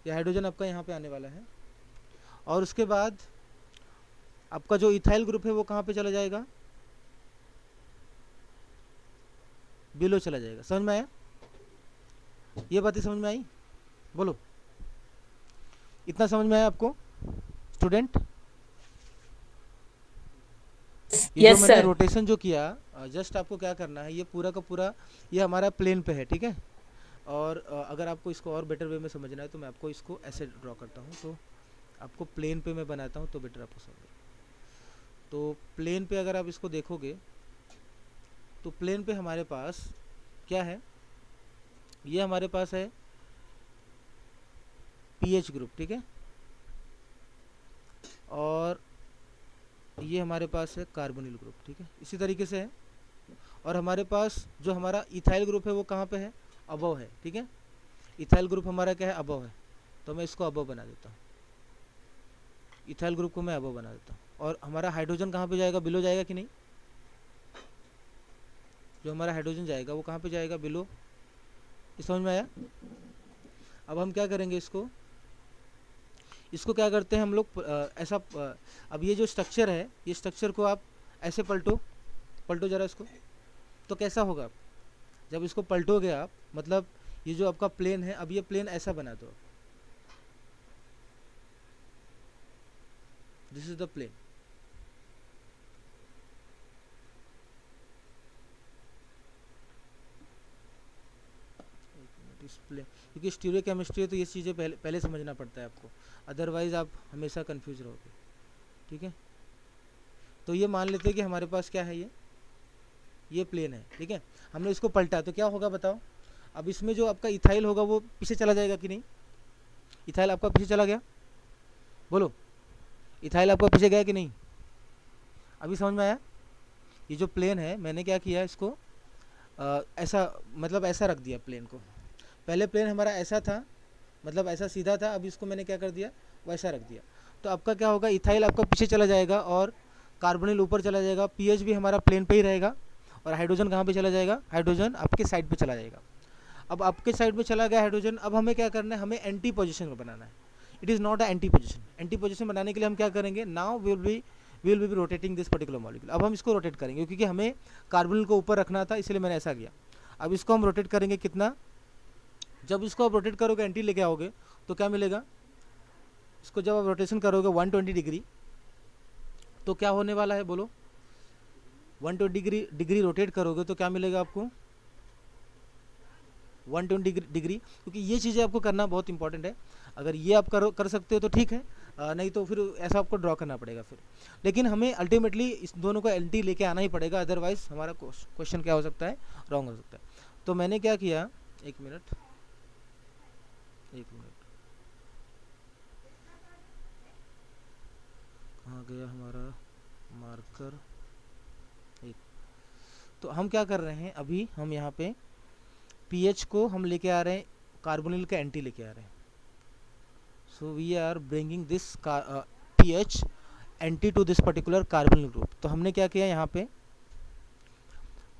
ये हाइड्रोजन आपका यहाँ पे आने वाला है, और उसके बाद आपका जो इथाइल ग्रुप है वो कहाँ पे चला जाएगा, बिलो चला जाएगा। समझ में आया, ये बातें समझ में आई, बोलो, इतना समझ में आया आपको स्टूडेंट। ये जो मैंने रोटेशन जो किया, जस्ट आपको क्या करना है, ये पूरा का पूरा ये हमारा प्लेन पे है। ठीक है, और अगर आपको इसको और बेटर वे में समझना है तो मैं आपको इसको ऐसे ड्रॉ करता हूँ, तो आपको प्लेन पे मैं बनाता हूँ तो बेटर आपको समझ। तो प्लेन पे अगर आप इसको देखोगे तो प्लेन पे हमारे पास क्या है, ये हमारे पास है पीएच ग्रुप। ठीक है, और ये हमारे पास है कार्बोनिल ग्रुप। ठीक है, इसी तरीके से है, और हमारे पास जो हमारा इथाइल ग्रुप है वो कहाँ पे है, अबव है। ठीक है, इथाइल ग्रुप हमारा क्या है, अबव है, तो मैं इसको अबव बना देता हूँ, इथाइल ग्रुप को मैं अबव बना देता हूँ। और हमारा हाइड्रोजन कहाँ पे जाएगा, बिलो जाएगा कि नहीं, जो हमारा हाइड्रोजन जाएगा वो कहाँ पे जाएगा, बिलो। ये समझ में आया। अब हम क्या करेंगे, इसको क्या करते हैं हम लोग, ऐसा, अब ये जो स्ट्रक्चर है, ये स्ट्रक्चर को आप ऐसे पलटो जरा इसको, तो कैसा होगा, जब इसको पलटोगे आप, मतलब ये जो आपका प्लेन है, अब ये प्लेन ऐसा बना दो, this is the plane. Plane, क्योंकि स्टीरियो केमिस्ट्री है तो ये चीज़ें पहले समझना पड़ता है आपको, अदरवाइज़ आप हमेशा कंफ्यूज रहोगे। ठीक है, तो ये मान लेते हैं कि हमारे पास क्या है, ये प्लेन है। ठीक है, हमने इसको पलटा तो क्या होगा बताओ। अब इसमें जो आपका इथाइल होगा वो पीछे चला जाएगा कि नहीं, इथाइल आपका पीछे चला गया, बोलो इथाइल आपका पीछे गया कि नहीं, अभी समझ में आया। ये जो प्लेन है मैंने क्या किया, इसको ऐसा मतलब ऐसा रख दिया प्लेन को। पहले प्लेन हमारा ऐसा था, मतलब ऐसा सीधा था, अब इसको मैंने क्या कर दिया, वैसा रख दिया। तो आपका क्या होगा, इथाइल आपका पीछे चला जाएगा और कार्बोनिल ऊपर चला जाएगा, पीएच भी हमारा प्लेन पे ही रहेगा, और हाइड्रोजन कहाँ पे चला जाएगा, हाइड्रोजन आपके साइड पे चला जाएगा। अब आपके साइड पे चला गया हाइड्रोजन, अब हमें क्या करना है, हमें एंटी पोजिशन बनाना है। It is not a anti position. Anti position बनाने के लिए हम क्या करेंगे, now will be rotating this particular molecule. अब हम इसको रोटेट करेंगे क्योंकि हमें कार्बोनिल को ऊपर रखना था, इसलिए मैंने ऐसा किया। अब इसको हम रोटेट करेंगे कितना, जब इसको आप रोटेट करोगे एंटी लेके आओगे तो क्या मिलेगा, इसको जब आप रोटेशन करोगे 120 डिग्री तो क्या होने वाला है बोलो, 120 डिग्री रोटेट करोगे तो क्या मिलेगा आपको, 120 डिग्री। क्योंकि ये चीज़ें आपको करना बहुत इंपॉर्टेंट है, अगर ये आप कर सकते हो तो ठीक है, नहीं तो फिर ऐसा आपको ड्रॉ करना पड़ेगा फिर। लेकिन हमें अल्टीमेटली इस दोनों को एंटी लेके आना ही पड़ेगा, अदरवाइज हमारा क्वेश्चन क्या हो सकता है, रॉन्ग हो सकता है। तो मैंने क्या किया, एक मिनट कहाँ गया हमारा मार्कर, एक। तो हम क्या कर रहे हैं, अभी हम यहाँ पे पीएच को हम लेके आ रहे हैं, कार्बोनिल का एंटी लेके आ रहे हैं। So we are bringing this PH anti to this particular carbonyl group. तो हमने क्या किया, यहाँ पे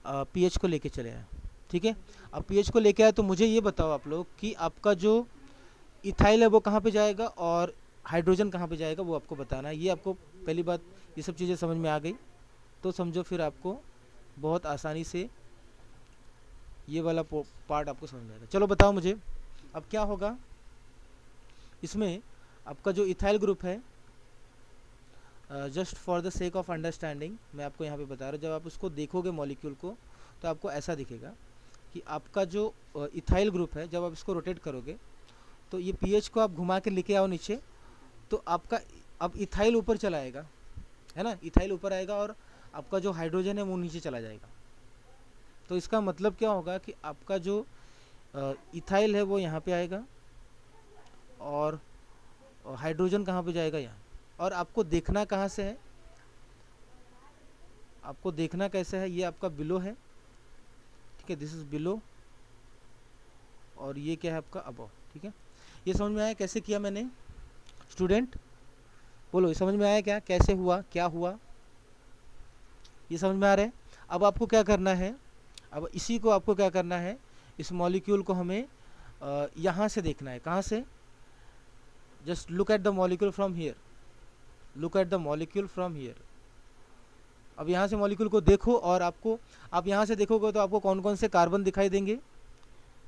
पीएच को लेके चले आए। ठीक है, अब पीएच को लेके आए तो मुझे ये बताओ आप लोग कि आपका जो इथाइल है वो कहाँ पे जाएगा और हाइड्रोजन कहाँ पे जाएगा, वो आपको बताना है। ये आपको पहली बात, ये सब चीज़ें समझ में आ गई तो समझो फिर आपको बहुत आसानी से ये वाला पार्ट आपको समझ में आएगा। चलो बताओ मुझे, अब क्या होगा इसमें, आपका जो इथाइल ग्रुप है, just for the sake of understanding मैं आपको यहाँ पे बता रहा हूँ, जब आप उसको देखोगे मॉलिक्यूल को तो आपको ऐसा दिखेगा कि आपका जो इथाइल ग्रुप है, जब आप इसको रोटेट करोगे तो ये पीएच को आप घुमा के लेके आओ नीचे, तो आपका अब इथाइल ऊपर चला आएगा, है ना, इथाइल ऊपर आएगा और आपका जो हाइड्रोजन है वो नीचे चला जाएगा। तो इसका मतलब क्या होगा कि आपका जो इथाइल है वो यहाँ पे आएगा और हाइड्रोजन कहाँ पे जाएगा, यहाँ। और आपको देखना कहाँ से है, आपको देखना कैसे है, ये आपका बिलो है, ठीक है, दिस इज बिलो, और ये क्या है आपका अबव। ठीक है, ये समझ में आया कैसे किया मैंने, स्टूडेंट बोलो, ये समझ में आया क्या, कैसे हुआ, क्या हुआ, ये समझ में आ रहा है। अब आपको क्या करना है, अब इसी को आपको क्या करना है, इस मॉलिक्यूल को हमें यहाँ से देखना है, कहाँ से, just look at the molecule from here, look at the molecule from here. अब यहाँ से मॉलिक्यूल को देखो और आपको, आप यहाँ से देखोगे तो आपको कौन कौन से कार्बन दिखाई देंगे,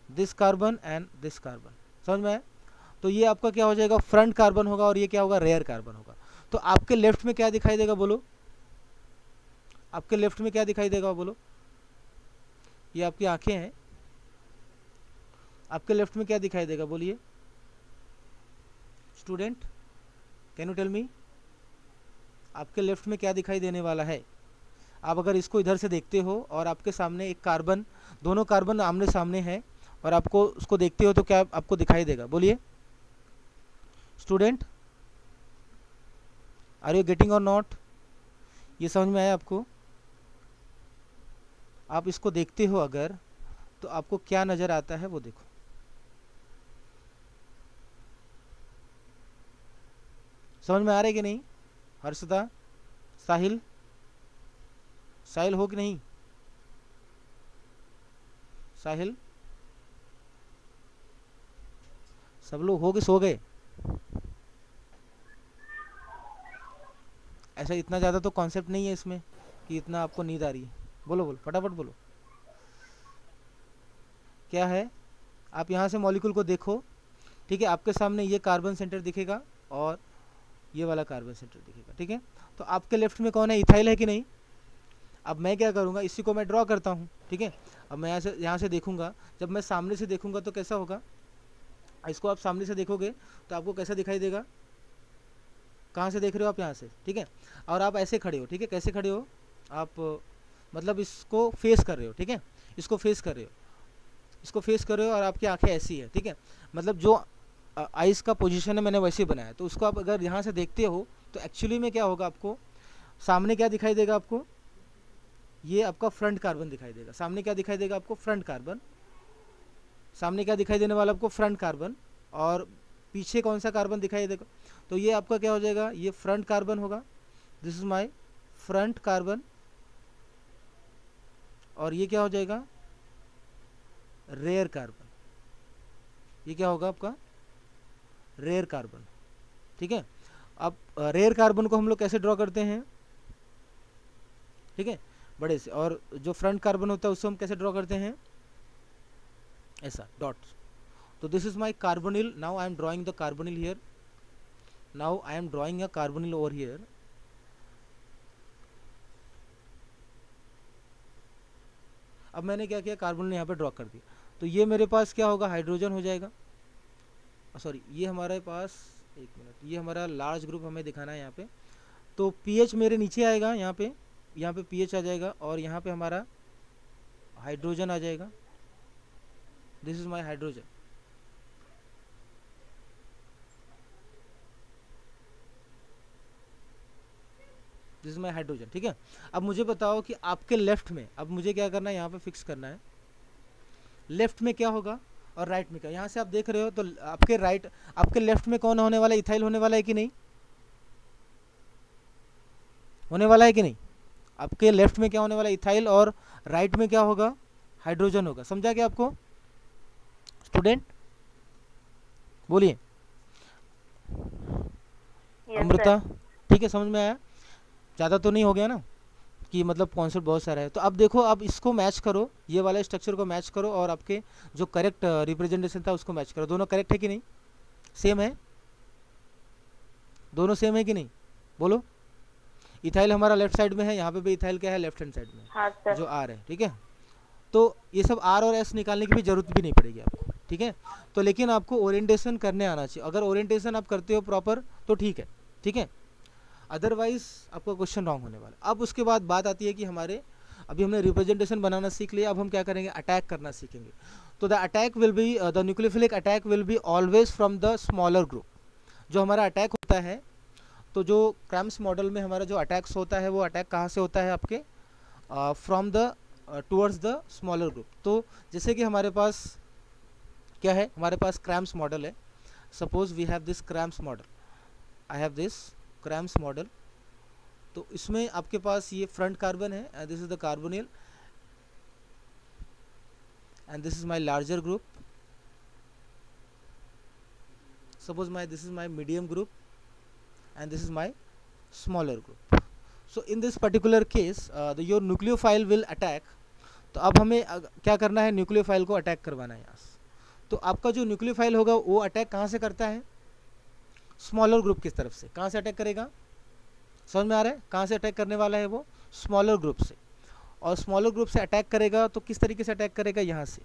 this carbon and this carbon, समझ में आया। तो ये आपका क्या हो जाएगा, फ्रंट कार्बन होगा और ये क्या होगा, रेयर कार्बन होगा। तो आपके लेफ्ट में क्या दिखाई देगा बोलो, आपके लेफ्ट में क्या दिखाई देगा बोलो, ये आपकी आंखें हैं, आपके लेफ्ट में क्या दिखाई देगा बोलिए student, can you tell me, आपके लेफ्ट में क्या दिखाई देने वाला है। आप अगर इसको इधर से देखते हो और आपके सामने एक कार्बन, दोनों कार्बन आमने सामने हैं और आपको उसको देखते हो तो क्या आपको दिखाई देगा बोलिए स्टूडेंट, आर यू गेटिंग और नॉट, ये समझ में आया आपको। आप इसको देखते हो अगर तो आपको क्या नज़र आता है वो देखो, समझ में आ रहा है कि नहीं, हर्षदा, साहिल, साहिल हो कि नहीं, साहिल, सब लोग हो के सो गए, ऐसा इतना ज़्यादा तो कॉन्सेप्ट नहीं है इसमें कि इतना आपको नींद आ रही है, बोलो बोलो फटाफट बोलो क्या है। आप यहाँ से मॉलिक्यूल को देखो, ठीक है, आपके सामने ये कार्बन सेंटर दिखेगा और ये वाला कार्बन सेंटर दिखेगा, ठीक है। तो आपके लेफ्ट में कौन है, इथाइल है कि नहीं, अब मैं क्या करूँगा, इसी को मैं ड्रॉ करता हूँ, ठीक है। अब मैं यहाँ से देखूँगा, जब मैं सामने से देखूँगा तो कैसा होगा, इसको आप सामने से देखोगे तो आपको कैसा दिखाई देगा, कहाँ से देख रहे हो आप, यहाँ से, ठीक है। और आप ऐसे खड़े हो, ठीक है, कैसे खड़े हो आप, मतलब इसको फेस कर रहे हो, ठीक है, इसको फेस कर रहे हो, इसको फेस कर रहे हो और आपकी आंखें ऐसी है, ठीक है। मतलब जो आइस का पोजीशन है मैंने वैसे ही बनाया, तो उसको आप अगर यहाँ से देखते हो तो एक्चुअली में क्या होगा, आपको सामने क्या दिखाई देगा, आपको ये आपका फ्रंट कार्बन दिखाई देगा। सामने क्या दिखाई देगा आपको, फ्रंट कार्बन। सामने क्या दिखाई देने वाला आपको, फ्रंट कार्बन। और पीछे कौन सा कार्बन दिखाई देगा, तो ये आपका क्या हो जाएगा, ये फ्रंट कार्बन होगा, this is my front carbon. और ये क्या हो जाएगा, रेयर कार्बन। ये क्या होगा आपका, रेयर कार्बन, ठीक है। अब रेयर कार्बन को हम लोग कैसे ड्रॉ करते हैं, ठीक है, बड़े से। और जो फ्रंट कार्बन होता है उसको हम कैसे ड्रॉ करते हैं, ऐसा डॉट। तो this is my carbonyl, now I M drawing the carbonyl here, now I M drawing a carbonyl over here. अब मैंने क्या किया, कार्बोनिल यहाँ पे ड्रॉ कर दिया, तो ये मेरे पास क्या होगा, हाइड्रोजन हो जाएगा। सॉरी, ये हमारे पास, एक मिनट, ये हमारा लार्ज ग्रुप हमें दिखाना है यहाँ पे। तो पीएच मेरे नीचे आएगा, यहाँ पे पीएच आ जाएगा और यहाँ पे हमारा हाइड्रोजन आ जाएगा, this is my hydrogen. This is my hydrogen, ठीक है। अब मुझे बताओ कि आपके लेफ्ट में, अब मुझे क्या करना है, यहाँ पे फिक्स करना है, लेफ्ट में क्या होगा और राइट में क्या। यहाँ से आप देख रहे हो तो आपके राइट, आपके लेफ्ट में कौन होने वाला है, इथाइल होने वाला है कि नहीं, होने वाला है कि नहीं। आपके लेफ्ट में क्या होने वाला है, इथाइल, और राइट में क्या होगा, हाइड्रोजन होगा। समझा क्या आपको स्टूडेंट, बोलिए। अमृता, ठीक है, समझ में आया, ज़्यादा तो नहीं हो गया ना, कि मतलब कॉन्सेप्ट बहुत सारा है। तो अब देखो, अब इसको मैच करो, ये वाला स्ट्रक्चर को मैच करो और आपके जो करेक्ट रिप्रेजेंटेशन था उसको मैच करो। दोनों करेक्ट है कि नहीं, सेम है, दोनों सेम है कि नहीं, बोलो। इथाइल हमारा लेफ्ट साइड में है, यहाँ पे भी इथाइल क्या है, लेफ्ट हैंड साइड में, हाँ सर। जो आर है, ठीक है। तो ये सब आर और एस निकालने की भी जरूरत भी नहीं पड़ेगी आपको, ठीक है। तो लेकिन आपको ओरिएंटेशन करने आना चाहिए, अगर ओरिएंटेशन आप करते हो प्रॉपर तो ठीक है, ठीक है, अदरवाइज आपका क्वेश्चन रॉन्ग होने वाला। अब उसके बाद बात आती है कि हमारे, अभी हमने रिप्रेजेंटेशन बनाना सीख लिया, अब हम क्या करेंगे, अटैक करना सीखेंगे। तो the attack will be, the nucleophilic attack will be always from the smaller group. जो हमारा अटैक होता है, तो जो क्रैम्स मॉडल में हमारा जो अटैक्स होता है, वो अटैक कहाँ से होता है आपके, from the towards the smaller group. तो जैसे कि हमारे पास क्या है, हमारे पास क्रैम्स मॉडल है, suppose we have this Cram's model, I have this Cram's model. तो इसमें आपके पास ये फ्रंट कार्बन है, and this is the carbonyl, and this is my larger group, suppose my this is my medium group, and this is my smaller group. So in this particular case your nucleophile will attack. तो अब हमें क्या करना है, न्यूक्लियोफाइल को अटैक करवाना है यहाँ से। तो आपका जो न्यूक्लियोफाइल होगा वो अटैक कहाँ से करता है, स्मॉलर ग्रुप की तरफ से। कहाँ से अटैक करेगा, समझ में आ रहा है, कहाँ से अटैक करने वाला है वो, स्मॉलर ग्रुप से। और स्मॉलर ग्रुप से अटैक करेगा तो किस तरीके से अटैक करेगा, यहाँ से।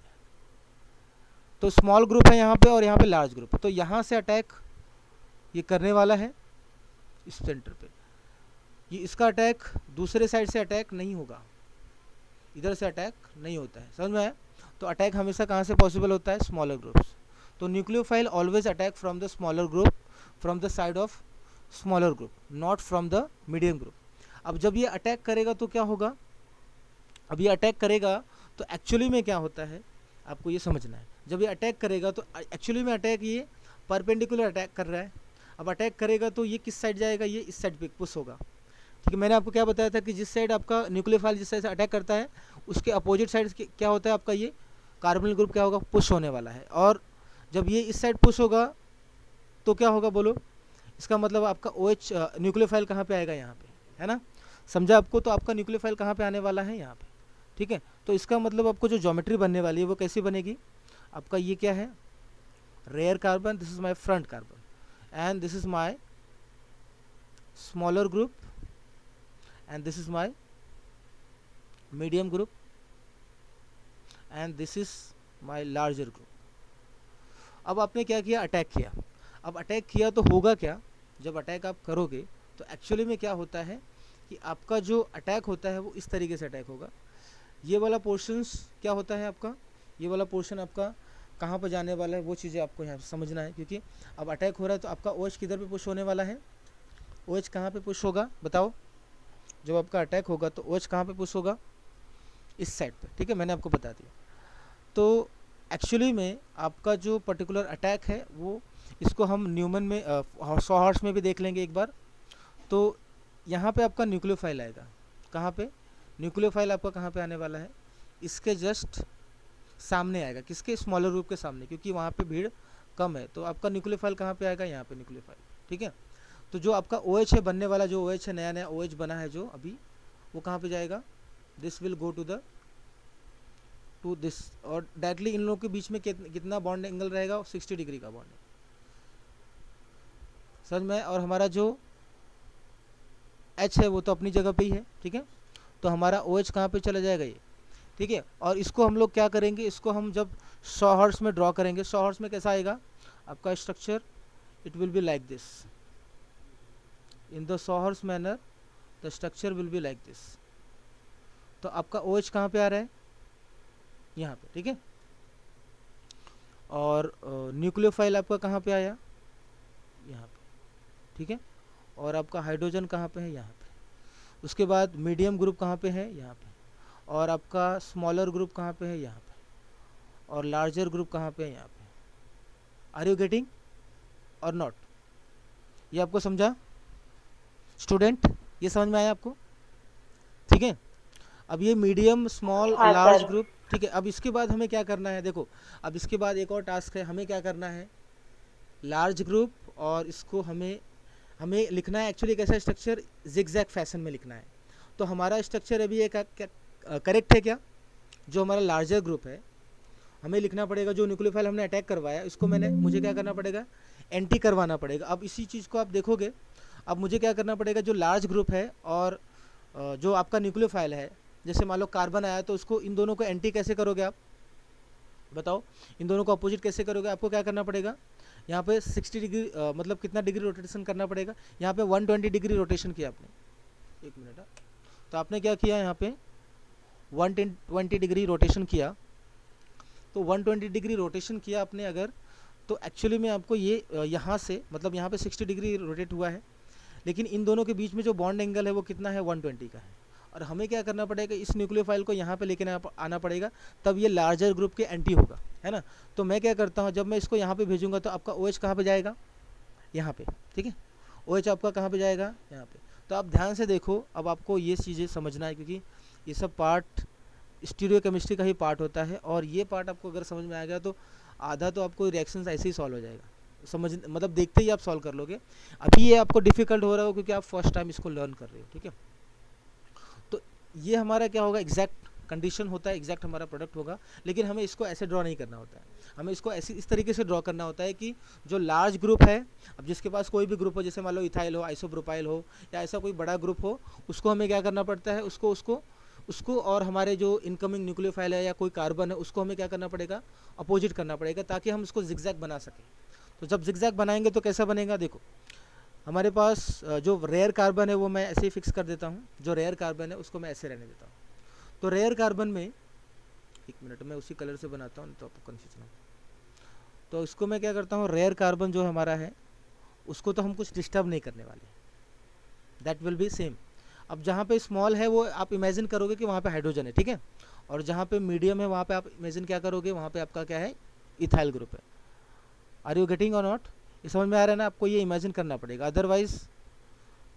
तो स्मॉल ग्रुप है यहाँ पे और यहाँ पे लार्ज ग्रुप, तो यहाँ से अटैक ये करने वाला है इस सेंटर पे। ये इसका अटैक दूसरे साइड से अटैक नहीं होगा, इधर से अटैक नहीं होता है, समझ में आया। तो अटैक हमेशा कहाँ से पॉसिबल होता है, स्मॉलर ग्रुप्स। तो nucleophile always attack from the smaller group, from the side of smaller group, not from the medium group. अब जब ये अटैक करेगा तो क्या होगा, अब ये अटैक करेगा तो एक्चुअली में क्या होता है आपको ये समझना है। जब ये अटैक करेगा तो एक्चुअली में अटैक ये परपेंडिकुलर अटैक कर रहा है। अब अटैक करेगा तो ये किस साइड जाएगा, ये इस साइड पे पुश होगा, ठीक है। मैंने आपको क्या बताया था कि जिस साइड आपका न्यूक्लियोफाइल जिस साइड से अटैक करता है उसके अपोजिट साइड क्या होता है आपका, ये कार्बोनिल ग्रुप क्या होगा, पुश होने वाला है। और जब ये इस साइड पुश होगा तो क्या होगा बोलो, इसका मतलब आपका OH न्यूक्लियोफाइल कहाँ पे आएगा, यहाँ पे, है ना, समझा आपको। तो आपका न्यूक्लियोफाइल कहाँ पे आने वाला है, यहाँ पे, ठीक है। तो इसका मतलब आपको जो ज्योमेट्री बनने वाली है वो कैसी बनेगी, आपका ये क्या है, rear carbon, this is my front carbon, and this is my smaller group, and this is my medium group, and this is my larger group. अब आपने क्या किया, अटैक किया. अब अटैक किया तो होगा क्या, जब अटैक आप करोगे तो एक्चुअली में क्या होता है कि आपका जो अटैक होता है वो इस तरीके से अटैक होगा. ये वाला पोर्शंस क्या होता है आपका, ये वाला पोर्शन आपका कहाँ पर जाने वाला है, वो चीज़ें आपको यहाँ समझना है. क्योंकि अब अटैक हो रहा है तो आपका OH किधर पे पुश होने वाला है, OH कहाँ पे पुश होगा बताओ. जब आपका अटैक होगा तो OH कहाँ पे पुश होगा, इस साइड पे. ठीक है, मैंने आपको बता दिया. तो एक्चुअली में आपका जो पर्टिकुलर अटैक है वो, इसको हम न्यूमन में 100 हॉर्स में भी देख लेंगे एक बार. तो यहाँ पे आपका न्यूक्लियोफाइल आएगा. कहाँ पे न्यूक्लियोफाइल आपका कहाँ पे आने वाला है, इसके जस्ट सामने आएगा. किसके, स्मॉलर ग्रुप के सामने, क्योंकि वहाँ पे भीड़ कम है. तो आपका न्यूक्लियोफाइल कहाँ पे आएगा, यहाँ पे न्यूक्लियोफाइल. ठीक है, तो जो आपका OH है बनने वाला, जो OH है नया नया OH बना है जो अभी, वो कहाँ पे जाएगा, this will go to this. और डायरेक्टली इन लोगों के बीच में कितना बॉन्ड एंगल रहेगा, 60 डिग्री का बॉन्ड है. समझ में. और हमारा जो H है वो तो अपनी जगह पे ही है. ठीक है, तो हमारा OH कहाँ पे चला जाएगा ये. ठीक है, और इसको हम लोग क्या करेंगे, इसको हम जब 100 हर्ट्ज में ड्रॉ करेंगे, 100 हर्ट्ज में कैसा आएगा आपका structure, it will be like this. In the 100 hertz manner the structure will be like this. तो आपका OH कहाँ पे आ रहा है, यहाँ पे. ठीक है, और न्यूक्लियोफाइल आपका कहाँ पे आया, यहाँ पे. ठीक है, और आपका हाइड्रोजन कहाँ पे है, यहाँ पे. उसके बाद मीडियम ग्रुप कहाँ पे है, यहाँ पे. और आपका स्मॉलर ग्रुप कहाँ पे है, यहाँ पे. और लार्जर ग्रुप कहाँ पे है, यहाँ पे. आर यू गेटिंग और नॉट, ये आपको समझा स्टूडेंट, ये समझ में आया आपको. ठीक है, अब ये मीडियम स्मॉल लार्ज ग्रुप. ठीक है, अब इसके बाद हमें क्या करना है, देखो अब इसके बाद एक और टास्क है, हमें क्या करना है, लार्ज ग्रुप, और इसको हमें लिखना है एक्चुअली कैसा स्ट्रक्चर, जिगजैग फैशन में लिखना है. तो हमारा स्ट्रक्चर अभी एक करेक्ट है क्या, जो हमारा लार्जर ग्रुप है हमें लिखना पड़ेगा, जो न्यूक्लियोफाइल हमने अटैक करवाया इसको मुझे क्या करना पड़ेगा, एंटी करवाना पड़ेगा. अब इसी चीज़ को आप देखोगे, अब मुझे क्या करना पड़ेगा, जो लार्ज ग्रुप है और जो आपका न्यूक्लियोफाइल है, जैसे मान लो कार्बन आया तो उसको, इन दोनों को एंटी कैसे करोगे आप बताओ, इन दोनों को अपोजिट कैसे करोगे. आपको क्या करना पड़ेगा, यहाँ पे 60 डिग्री मतलब कितना डिग्री रोटेशन करना पड़ेगा, यहाँ पे 120 डिग्री रोटेशन किया आपने. एक मिनट, तो आपने क्या किया, यहाँ पे 120 डिग्री रोटेशन किया. तो 120 डिग्री रोटेशन किया आपने अगर, तो एक्चुअली में आपको ये यहाँ से, मतलब यहाँ पे 60 डिग्री रोटेट हुआ है, लेकिन इन दोनों के बीच में जो बॉन्ड एंगल है वो कितना है, 120 का है. और हमें क्या करना पड़ेगा, इस न्यूक्लियोफाइल को यहाँ पे लेके आना पड़ेगा, तब ये लार्जर ग्रुप के एंटी होगा, है ना. तो मैं क्या करता हूँ, जब मैं इसको यहाँ पे भेजूंगा तो आपका OH कहाँ पे जाएगा, यहाँ पे. ठीक है, OH आपका कहाँ पे जाएगा, यहाँ पे. तो आप ध्यान से देखो, अब आपको ये चीज़ें समझना है, क्योंकि ये सब पार्ट स्टीरियो केमिस्ट्री का ही पार्ट होता है. और ये पार्ट आपको अगर समझ में आ गया तो आधा तो आपको रिएक्शन ऐसे ही सॉल्व हो जाएगा, समझ मतलब देखते ही आप सॉल्व कर लोगे. अभी ये आपको डिफ़िकल्ट हो रहा हो क्योंकि आप फर्स्ट टाइम इसको लर्न कर रहे हो. ठीक है, तो ये हमारा क्या होगा, एग्जैक्ट कंडीशन होता है, एग्जैक्ट हमारा प्रोडक्ट होगा. लेकिन हमें इसको ऐसे ड्रॉ नहीं करना होता है, हमें इसको ऐसे इस तरीके से ड्रॉ करना होता है कि जो लार्ज ग्रुप है, अब जिसके पास कोई भी ग्रुप हो, जैसे मान लो इथाइल हो, आइसोप्रोपाइल हो, या ऐसा कोई बड़ा ग्रुप हो, उसको हमें क्या करना पड़ता है, उसको और हमारे जो इनकमिंग न्यूक्लियोफाइल है या कोई कार्बन है उसको हमें क्या करना पड़ेगा, अपोजिट करना पड़ेगा, ताकि हम उसको जिगजैग बना सकें. तो जब जिगजैग बनाएंगे तो कैसा बनेगा, देखो हमारे पास जो रेयर कार्बन है वो मैं ऐसे ही फिक्स कर देता हूँ, जो रेयर कार्बन है उसको मैं ऐसे रहने देता हूँ. तो रेयर कार्बन में, एक मिनट मैं उसी कलर से बनाता हूँ तो आपको कन्फ्यूजन हो. तो इसको मैं क्या करता हूँ, रेयर कार्बन जो हमारा है उसको तो हम कुछ डिस्टर्ब नहीं करने वाले, दैट विल बी सेम. अब जहाँ पे स्मॉल है वो आप इमेजिन करोगे कि वहाँ पे हाइड्रोजन है. ठीक है, और जहाँ पे मीडियम है वहाँ पे आप इमेजिन क्या करोगे, वहाँ पे आपका क्या है, इथाइल ग्रुप है. आर यू गेटिंग और नॉट, ये समझ में आ रहा है ना, आपको ये इमेजिन करना पड़ेगा, अदरवाइज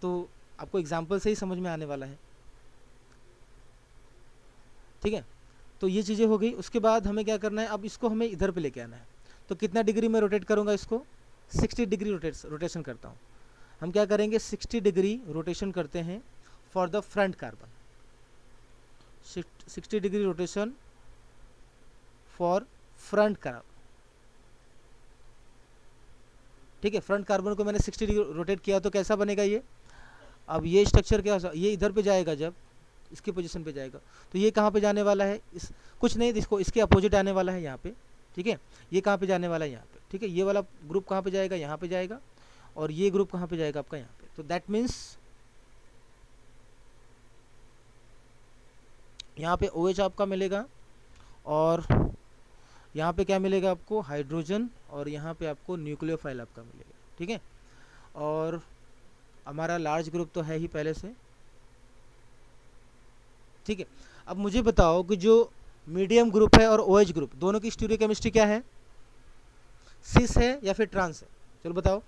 तो आपको एग्जाम्पल से ही समझ में आने वाला है. ठीक है, तो ये चीज़ें हो गई. उसके बाद हमें क्या करना है, अब इसको हमें इधर पे लेके आना है. तो कितना डिग्री में रोटेट करूँगा इसको, 60 डिग्री रोटेशन करता हूँ. हम क्या करेंगे, 60 डिग्री रोटेशन करते हैं for the front carbon, 60 degree rotation for front carbon. ठीक है, फ्रंट कार्बन को मैंने 60 डिग्री रोटेट किया तो कैसा बनेगा ये, अब ये स्ट्रक्चर क्या, ये इधर पे जाएगा जब, इसकी पोजीशन पे जाएगा। तो ये कहाँ पे जाने वाला है, इस कुछ नहीं, इसको इसके अपोजिट आने वाला है यहाँ पे, ठीक है। ये कहाँ पे जाने वाला है यहाँ पे, ठीक है। ये वाला ग्रुप कहाँ पे जाएगा, यहाँ पे जाएगा, और ये ग्रुप कहाँ पे जाएगा आपका यहाँ पे। तो दैट मीन्स यहाँ पे OH आपका मिलेगा, और यहाँ पे क्या मिलेगा आपको, हाइड्रोजन, और यहाँ पे आपको न्यूक्लियोफाइल आपका मिलेगा, ठीक है। और हमारा लार्ज ग्रुप तो है ही पहले से, ठीक है। अब मुझे बताओ कि जो मीडियम ग्रुप है और OH ग्रुप, दोनों की स्टीरियोकेमिस्ट्री क्या है, सिस है या फिर ट्रांस है, चलो बताओ।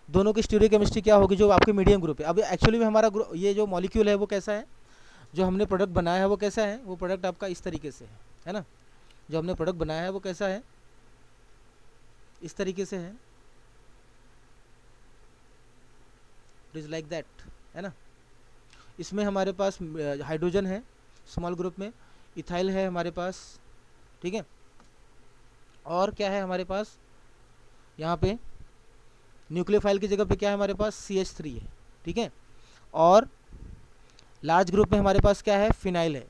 दोनों की स्टीरियोकेमिस्ट्री क्या होगी जो आपके मीडियम ग्रुप है। अब एक्चुअली में हमारा ये जो मॉलिक्यूल है वो कैसा है, जो हमने प्रोडक्ट बनाया है वो कैसा है, वो प्रोडक्ट आपका इस तरीके से है ना। जो हमने प्रोडक्ट बनाया है वो कैसा है, इस तरीके से है, इट इज़ लाइक दैट, है ना। इसमें हमारे पास हाइड्रोजन है स्मॉल ग्रुप में, इथाइल है हमारे पास, ठीक है। और क्या है हमारे पास, यहाँ पे न्यूक्लियोफाइल की जगह पे क्या है हमारे पास, CH3 है, ठीक है। और लार्ज ग्रुप में हमारे पास क्या है, फिनाइल है,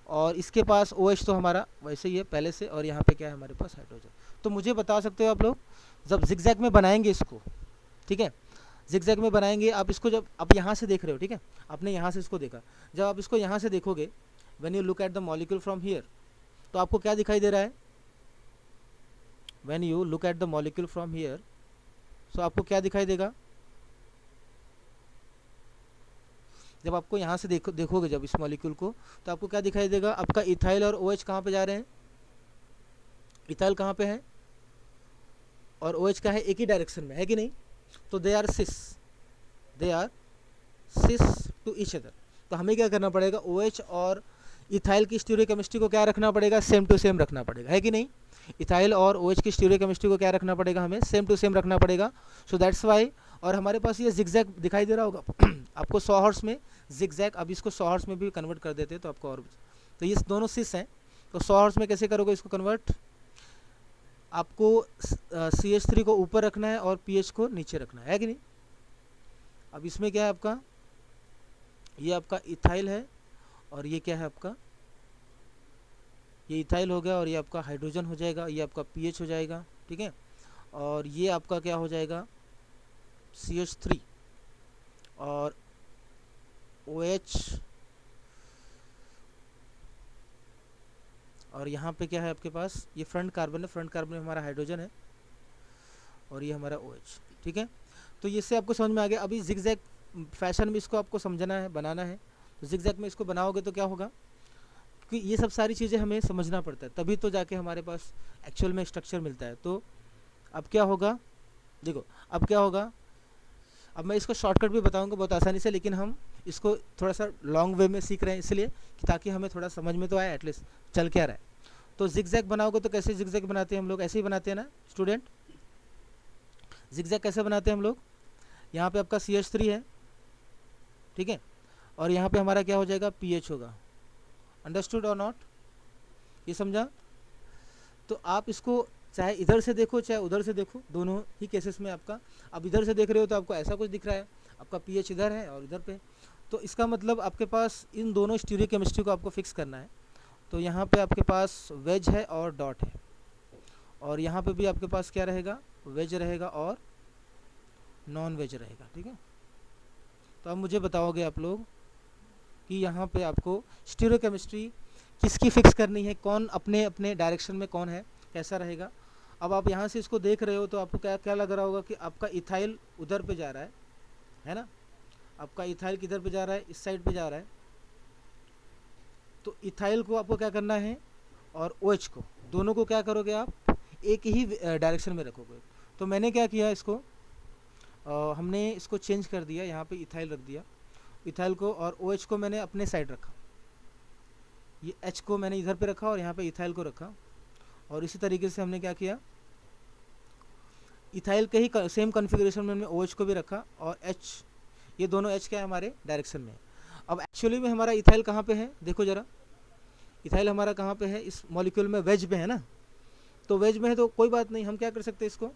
और इसके पास OH तो हमारा वैसे ही है पहले से, और यहाँ पे क्या है हमारे पास, हाइड्रोजन। तो मुझे बता सकते हो आप लोग, जब जिगजैग में बनाएंगे इसको, ठीक है, जिगजैग में बनाएंगे आप इसको, जब आप यहाँ से देख रहे हो, ठीक है, आपने यहाँ से इसको देखा, जब आप इसको यहाँ से देखोगे, when you look at the molecule from here, तो आपको क्या दिखाई दे रहा है, when you look at the molecule from here, so आपको क्या दिखाई देगा, जब आपको यहाँ से देखोगे जब इस मॉलिक्यूल को, तो आपको क्या दिखाई देगा, आपका इथाइल और OH कहाँ पे जा रहे हैं, इथाइल कहाँ पे है और OH का है एक ही डायरेक्शन में, है कि नहीं। तो they are cis to each other. तो हमें क्या करना पड़ेगा, OH और इथाइल की स्टीरियोकेमिस्ट्री को क्या रखना पड़ेगा, सेम टू सेम रखना पड़ेगा, है कि नहीं। इथाइल और OH की स्टीरियोकेमिस्ट्री को क्या रखना पड़ेगा, हमें सेम टू सेम रखना पड़ेगा। सो दैट्स वाई। और हमारे पास ये जिगजैग दिखाई दे रहा होगा आपको 100 हर्ट्ज में जिगजैग। अब इसको 100 हर्ट्ज में भी कन्वर्ट कर देते हैं तो आपको और, तो ये दोनों सिस हैं, तो 100 हर्ट्ज में कैसे करोगे इसको कन्वर्ट, आपको CH3 को ऊपर रखना है और PH को नीचे रखना है कि नहीं। अब इसमें क्या है आपका, ये आपका इथाइल है, और ये क्या है आपका, ये इथाइल हो गया, और ये आपका हाइड्रोजन हो जाएगा, ये आपका PH हो जाएगा, ठीक है। और ये आपका क्या हो जाएगा, CH3 और OH, और यहाँ पे क्या है आपके पास, ये फ्रंट कार्बन है, फ्रंट कार्बन में हमारा हाइड्रोजन है, और ये हमारा OH, ठीक है। तो इससे आपको समझ में आ गया। अभी जिगजैग फैशन में इसको आपको समझना है, बनाना है। तो जिगजैग में इसको बनाओगे तो क्या होगा, क्योंकि ये सब सारी चीज़ें हमें समझना पड़ता है, तभी तो जाके हमारे पास एक्चुअल में स्ट्रक्चर मिलता है। तो अब क्या होगा, देखो अब क्या होगा, अब मैं इसको शॉर्टकट भी बताऊंगा बहुत आसानी से, लेकिन हम इसको थोड़ा सा लॉन्ग वे में सीख रहे हैं इसलिए कि ताकि हमें थोड़ा समझ में तो आए एटलीस्ट चल क्या रहा है। तो जिगजैग बनाओगे तो कैसे जिगजैग बनाते हैं हम लोग, ऐसे ही बनाते हैं ना स्टूडेंट। जिगजैग कैसे बनाते हैं हम लोग, यहाँ पे आपका CH3 है, ठीक है, और यहाँ पे हमारा क्या हो जाएगा, PH होगा। अंडरस्टूड और नॉट, ये समझा। तो आप इसको चाहे इधर से देखो चाहे उधर से देखो, दोनों ही केसेस में आपका, अब इधर से देख रहे हो तो आपको ऐसा कुछ दिख रहा है, आपका PH इधर है और इधर पे, तो इसका मतलब आपके पास इन दोनों स्टीरियोकेमिस्ट्री को आपको फिक्स करना है। तो यहाँ पे आपके पास वेज है और डॉट है, और यहाँ पे भी आपके पास क्या रहेगा, वेज रहेगा और नॉन वेज रहेगा, ठीक है। तो अब मुझे बताओगे आप लोग कि यहाँ पे आपको स्टीरियोकेमिस्ट्री किसकी फिक्स करनी है, कौन अपने अपने डायरेक्शन में कौन है, कैसा रहेगा। अब आप यहाँ से इसको देख रहे हो तो आपको क्या क्या लग रहा होगा कि आपका इथाइल उधर पे जा रहा है ना, आपका इथाइल किधर पे जा रहा है, इस साइड पे जा रहा है। तो इथाइल को आपको क्या करना है और OH को, दोनों को क्या करोगे आप, एक ही डायरेक्शन में रखोगे। तो मैंने क्या किया, इसको हमने इसको चेंज कर दिया, यहाँ पे इथाइल रख दिया, इथाइल को, और OH को मैंने अपने साइड रखा, ये H को मैंने इधर पे रखा और यहाँ पे इथाइल को रखा। और इसी तरीके से हमने क्या किया, इथाइल के ही सेम कॉन्फ़िगरेशन में हमने OH को भी रखा, और H, ये दोनों H क्या है हमारे डायरेक्शन में। अब एक्चुअली में हमारा इथाइल कहाँ पे है, देखो ज़रा, इथाइल हमारा कहाँ पे है, इस मॉलिक्यूल में वेज में है ना। तो वेज में है तो कोई बात नहीं, हम क्या कर सकते हैं, इसको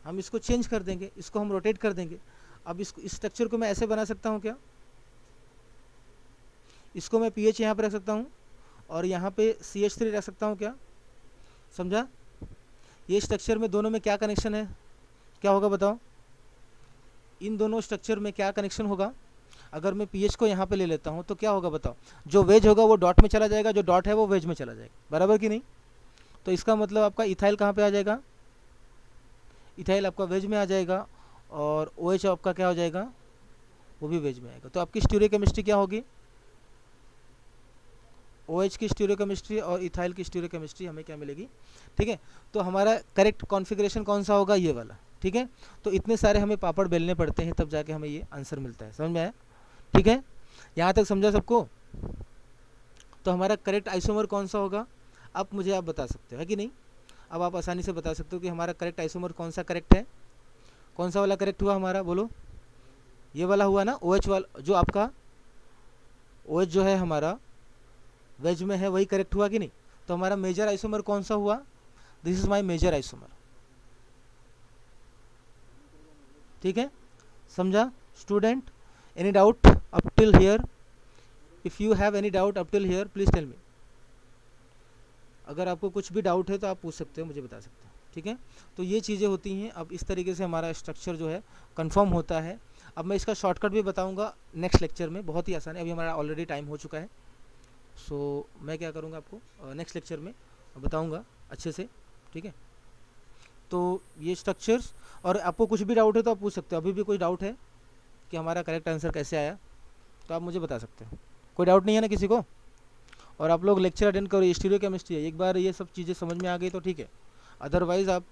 हम इसको चेंज कर देंगे, इसको हम रोटेट कर देंगे। अब इसको, इस स्ट्रक्चर को मैं ऐसे बना सकता हूँ क्या, इसको मैं पीएच यहाँ पे रख सकता हूँ और यहाँ पे CH3 रख सकता हूँ, क्या समझा? ये स्ट्रक्चर में दोनों में क्या कनेक्शन है, क्या होगा बताओ? इन दोनों स्ट्रक्चर में क्या कनेक्शन होगा? अगर मैं पीएच को यहाँ पे ले लेता हूँ तो क्या होगा बताओ? जो वेज होगा वो डॉट में चला जाएगा, जो डॉट है वो वेज में चला जाएगा, बराबर कि नहीं? तो इसका मतलब आपका इथाइल कहाँ पे आ जाएगा? इथाइल आपका वेज में आ जाएगा और OH आपका क्या हो जाएगा? वो भी वेज में आएगा। तो आपकी स्टीरियोकेमिस्ट्री क्या होगी? OH की स्टीरियोकेमिस्ट्री और इथाइल की स्टीरियोकेमिस्ट्री हमें क्या मिलेगी? ठीक है, तो हमारा करेक्ट कॉन्फ़िगरेशन कौन सा होगा? ये वाला। ठीक है, तो इतने सारे हमें पापड़ बेलने पड़ते हैं तब जाके हमें ये आंसर मिलता है, समझ में आया? ठीक है, यहाँ तक समझा सबको? तो हमारा करेक्ट आइसोमर कौन सा होगा? अब मुझे आप बता सकते हो, है कि नहीं? अब आप आसानी से बता सकते हो कि हमारा करेक्ट आइसोमर कौन सा करेक्ट है, कौन सा वाला करेक्ट हुआ हमारा, बोलो? ये वाला हुआ ना, OH वाला, जो आपका OH जो है हमारा वेज में है वही करेक्ट हुआ कि नहीं? तो हमारा मेजर आइसोमर कौन सा हुआ? This is my major isomer. ठीक है, समझा student? Any doubt up till here? If you have any doubt up till here please tell me. अगर आपको कुछ भी डाउट है तो आप पूछ सकते हो, मुझे बता सकते हो। ठीक है, तो ये चीज़ें होती हैं। अब इस तरीके से हमारा स्ट्रक्चर जो है कंफर्म होता है। अब मैं इसका शॉर्टकट भी बताऊंगा नेक्स्ट लेक्चर में, बहुत ही आसान है। अभी हमारा ऑलरेडी टाइम हो चुका है, सो मैं क्या करूँगा आपको नेक्स्ट लेक्चर में बताऊँगा अच्छे से। ठीक है, तो ये स्ट्रक्चर्स, और आपको कुछ भी डाउट है तो आप पूछ सकते हो। अभी भी कोई डाउट है कि हमारा करेक्ट आंसर कैसे आया तो आप मुझे बता सकते हो। कोई डाउट नहीं है ना किसी को? और आप लोग लेक्चर अटेंड करो, स्टीरियोकेमिस्ट्री है, एक बार ये सब चीज़ें समझ में आ गई तो ठीक है, अदरवाइज़ आप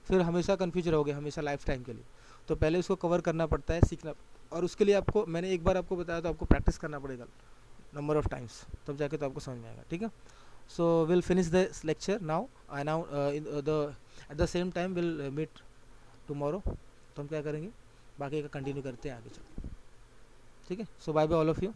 फिर हमेशा कन्फ्यूज रहोगे, हमेशा लाइफ टाइम के लिए। तो पहले इसको कवर करना पड़ता है, सीखना, और उसके लिए आपको मैंने एक बार आपको बताया तो आपको प्रैक्टिस करना पड़ेगा नंबर ऑफ टाइम्स, तब जाके तो आपको समझ में आएगा। ठीक है, so will finish the lecture now at the same time will meet tomorrow. तो हम क्या करेंगे, बाकी का कंटिन्यू करते हैं आगे चल। ठीक है, so bye bye all of you.